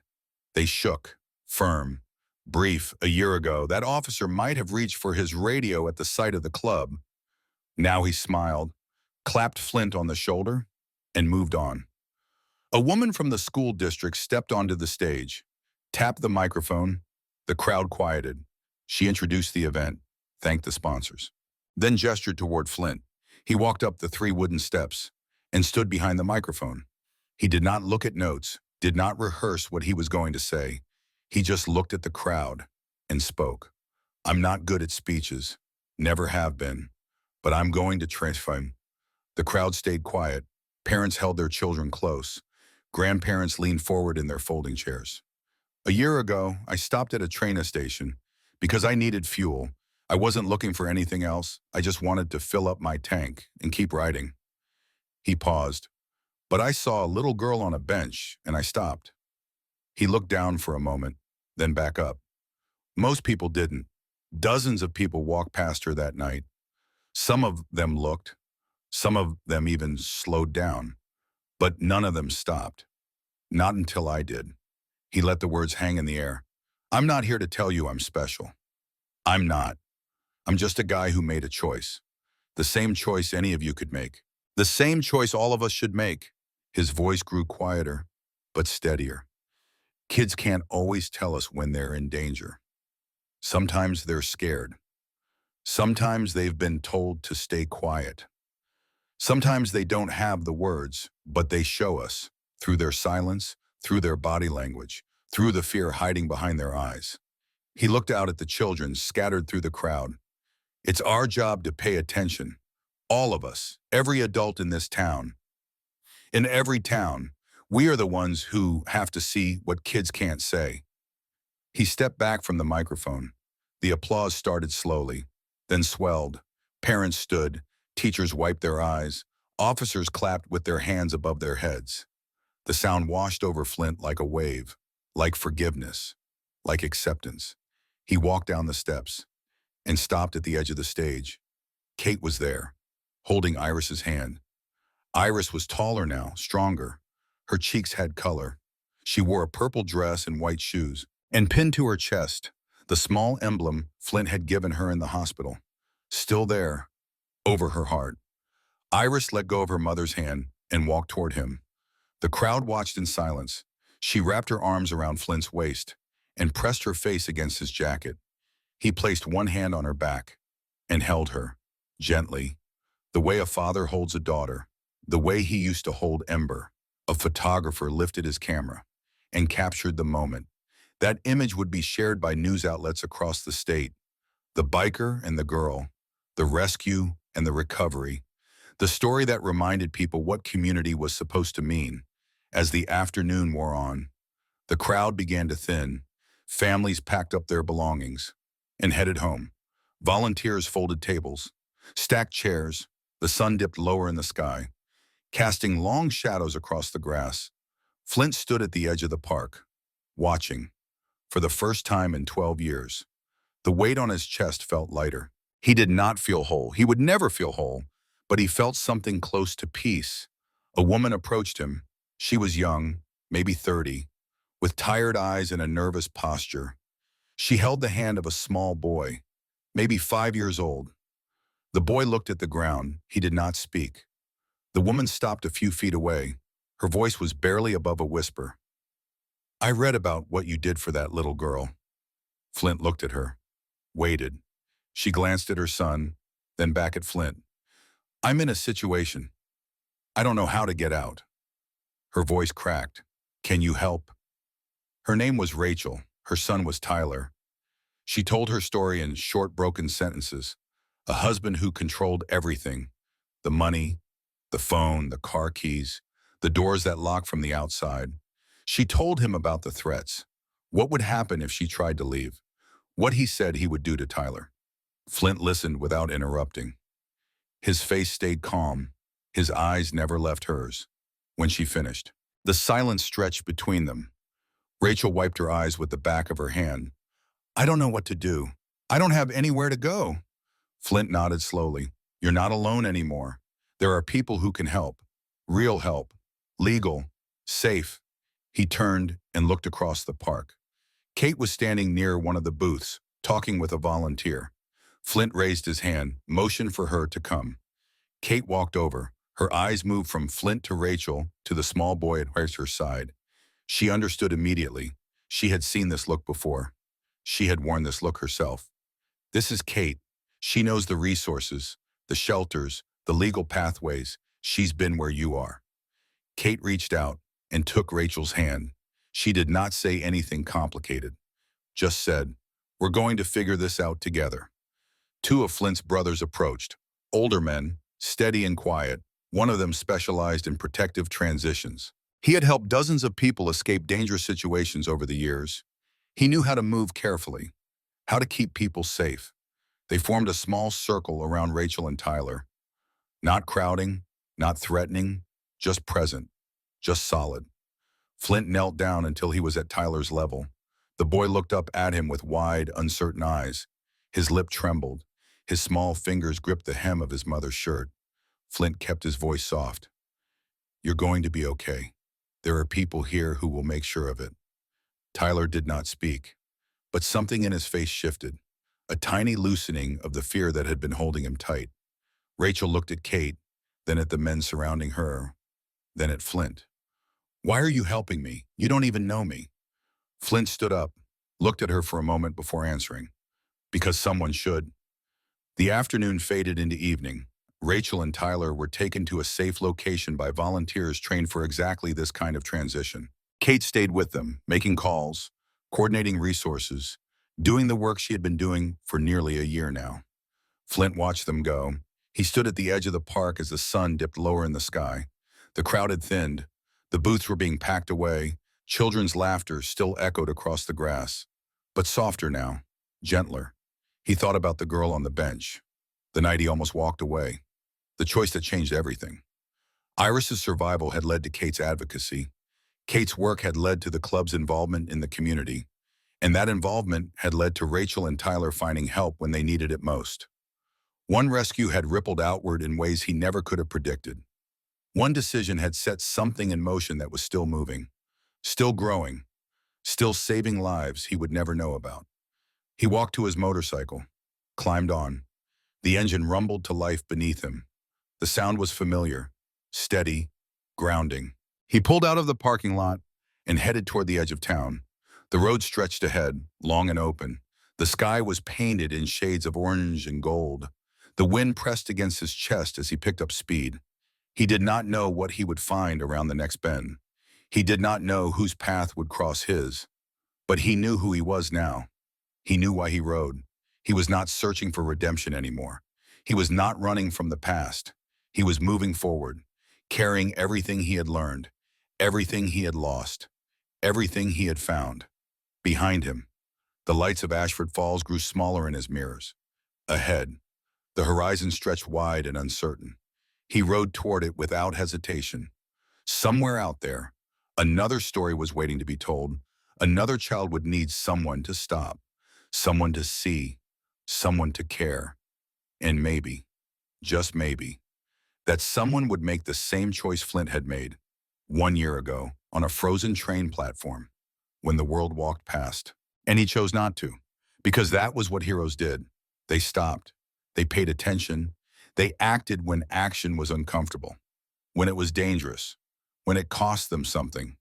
They shook, firm, brief. A year ago, that officer might have reached for his radio at the sight of the club. Now he smiled, clapped Flint on the shoulder, and moved on. A woman from the school district stepped onto the stage, tapped the microphone. The crowd quieted. She introduced the event, thanked the sponsors, then gestured toward Flint. He walked up the 3 wooden steps and stood behind the microphone. He did not look at notes, did not rehearse what he was going to say. He just looked at the crowd and spoke. "I'm not good at speeches, never have been, but I'm going to transform. The crowd stayed quiet. Parents held their children close. Grandparents leaned forward in their folding chairs. A year ago, I stopped at a train station because I needed fuel. I wasn't looking for anything else. I just wanted to fill up my tank and keep riding. He paused, but I saw a little girl on a bench and I stopped. He looked down for a moment, then back up. Most people didn't. Dozens of people walked past her that night. Some of them looked, some of them even slowed down, but none of them stopped. Not until I did. He let the words hang in the air. I'm not here to tell you I'm special. I'm not. I'm just a guy who made a choice. The same choice any of you could make. The same choice all of us should make. His voice grew quieter, but steadier. Kids can't always tell us when they're in danger. Sometimes they're scared. Sometimes they've been told to stay quiet. Sometimes they don't have the words, but they show us, through their silence, through their body language, through the fear hiding behind their eyes. He looked out at the children scattered through the crowd. It's our job to pay attention. All of us, every adult in this town. In every town, we are the ones who have to see what kids can't say. He stepped back from the microphone. The applause started slowly, then swelled. Parents stood, teachers wiped their eyes, officers clapped with their hands above their heads. The sound washed over Flint like a wave, like forgiveness, like acceptance. He walked down the steps and stopped at the edge of the stage. Kate was there, holding Iris's hand. Iris was taller now, stronger. Her cheeks had color. She wore a purple dress and white shoes, and pinned to her chest, the small emblem Flint had given her in the hospital. Still there, over her heart. Iris let go of her mother's hand and walked toward him. The crowd watched in silence. She wrapped her arms around Flint's waist and pressed her face against his jacket. He placed one hand on her back and held her, gently, the way a father holds a daughter, the way he used to hold Ember. A photographer lifted his camera and captured the moment. That image would be shared by news outlets across the state. The biker and the girl, the rescue and the recovery, the story that reminded people what community was supposed to mean. As the afternoon wore on, the crowd began to thin. Families packed up their belongings and headed home. Volunteers folded tables, stacked chairs. The sun dipped lower in the sky, casting long shadows across the grass. Flint stood at the edge of the park, watching. For the first time in 12 years, the weight on his chest felt lighter. He did not feel whole. He would never feel whole, but he felt something close to peace. A woman approached him. She was young, maybe 30, with tired eyes and a nervous posture. She held the hand of a small boy, maybe 5 years old. The boy looked at the ground. He did not speak. The woman stopped a few feet away. Her voice was barely above a whisper. I read about what you did for that little girl. Flint looked at her, waited. She glanced at her son, then back at Flint. I'm in a situation. I don't know how to get out. Her voice cracked. Can you help? Her name was Rachel. Her son was Tyler. She told her story in short, broken sentences. A husband who controlled everything. The money, the phone, the car keys, the doors that locked from the outside. She told him about the threats. What would happen if she tried to leave? What he said he would do to Tyler. Flint listened without interrupting. His face stayed calm. His eyes never left hers. When she finished, the silence stretched between them. Rachel wiped her eyes with the back of her hand. I don't know what to do. I don't have anywhere to go. Flint nodded slowly. You're not alone anymore. There are people who can help. Real help. Legal. Safe. He turned and looked across the park. Kate was standing near one of the booths, talking with a volunteer. Flint raised his hand, motioned for her to come. Kate walked over. Her eyes moved from Flint to Rachel to the small boy at her side. She understood immediately. She had seen this look before. She had worn this look herself. This is Kate. She knows the resources, the shelters, the legal pathways. She's been where you are. Kate reached out and took Rachel's hand. She did not say anything complicated, just said, we're going to figure this out together. Two of Flint's brothers approached, older men, steady and quiet. One of them specialized in protective transitions. He had helped dozens of people escape dangerous situations over the years. He knew how to move carefully, how to keep people safe. They formed a small circle around Rachel and Tyler, not crowding, not threatening, just present, just solid. Flint knelt down until he was at Tyler's level. The boy looked up at him with wide, uncertain eyes. His lip trembled. His small fingers gripped the hem of his mother's shirt. Flint kept his voice soft. "You're going to be okay. There are people here who will make sure of it." Tyler did not speak, but something in his face shifted, a tiny loosening of the fear that had been holding him tight. Rachel looked at Kate, then at the men surrounding her, then at Flint. "Why are you helping me? You don't even know me." Flint stood up, looked at her for a moment before answering. "Because someone should." The afternoon faded into evening. Rachel and Tyler were taken to a safe location by volunteers trained for exactly this kind of transition. Kate stayed with them, making calls, coordinating resources, doing the work she had been doing for nearly a year now. Flint watched them go. He stood at the edge of the park as the sun dipped lower in the sky. The crowd had thinned. The booths were being packed away. Children's laughter still echoed across the grass. But softer now, gentler. He thought about the girl on the bench, the night he almost walked away, the choice that changed everything. Iris's survival had led to Kate's advocacy. Kate's work had led to the club's involvement in the community, and that involvement had led to Rachel and Tyler finding help when they needed it most. One rescue had rippled outward in ways he never could have predicted. One decision had set something in motion that was still moving, still growing, still saving lives he would never know about. He walked to his motorcycle, climbed on. The engine rumbled to life beneath him. The sound was familiar, steady, grounding. He pulled out of the parking lot and headed toward the edge of town. The road stretched ahead, long and open. The sky was painted in shades of orange and gold. The wind pressed against his chest as he picked up speed. He did not know what he would find around the next bend. He did not know whose path would cross his. But he knew who he was now. He knew why he rode. He was not searching for redemption anymore. He was not running from the past. He was moving forward, carrying everything he had learned, everything he had lost, everything he had found. Behind him, the lights of Ashford Falls grew smaller in his mirrors. Ahead, the horizon stretched wide and uncertain. He rode toward it without hesitation. Somewhere out there, another story was waiting to be told. Another child would need someone to stop, someone to see, someone to care. And maybe, just maybe, that someone would make the same choice Flint had made 1 year ago on a frozen train platform when the world walked past. And he chose not to, because that was what heroes did. They stopped. They paid attention. They acted when action was uncomfortable, when it was dangerous, when it cost them something.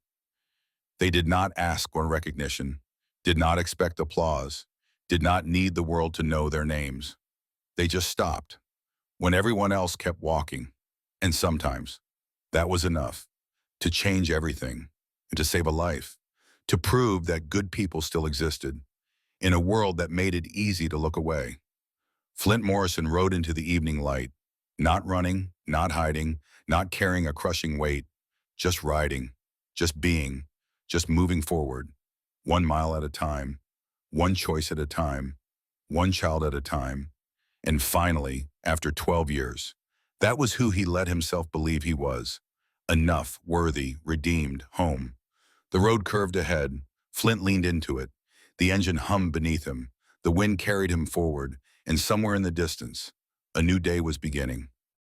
They did not ask for recognition, did not expect applause, did not need the world to know their names. They just stopped when everyone else kept walking. And sometimes that was enough to change everything and to save a life, to prove that good people still existed in a world that made it easy to look away. Flint Morrison rode into the evening light, not running, not hiding, not carrying a crushing weight, just riding, just being, just moving forward, 1 mile at a time, one choice at a time, one child at a time. And finally, after 12 years, that was who he let himself believe he was. Enough, worthy, redeemed, home. The road curved ahead. Flint leaned into it. The engine hummed beneath him. The wind carried him forward, and somewhere in the distance, a new day was beginning.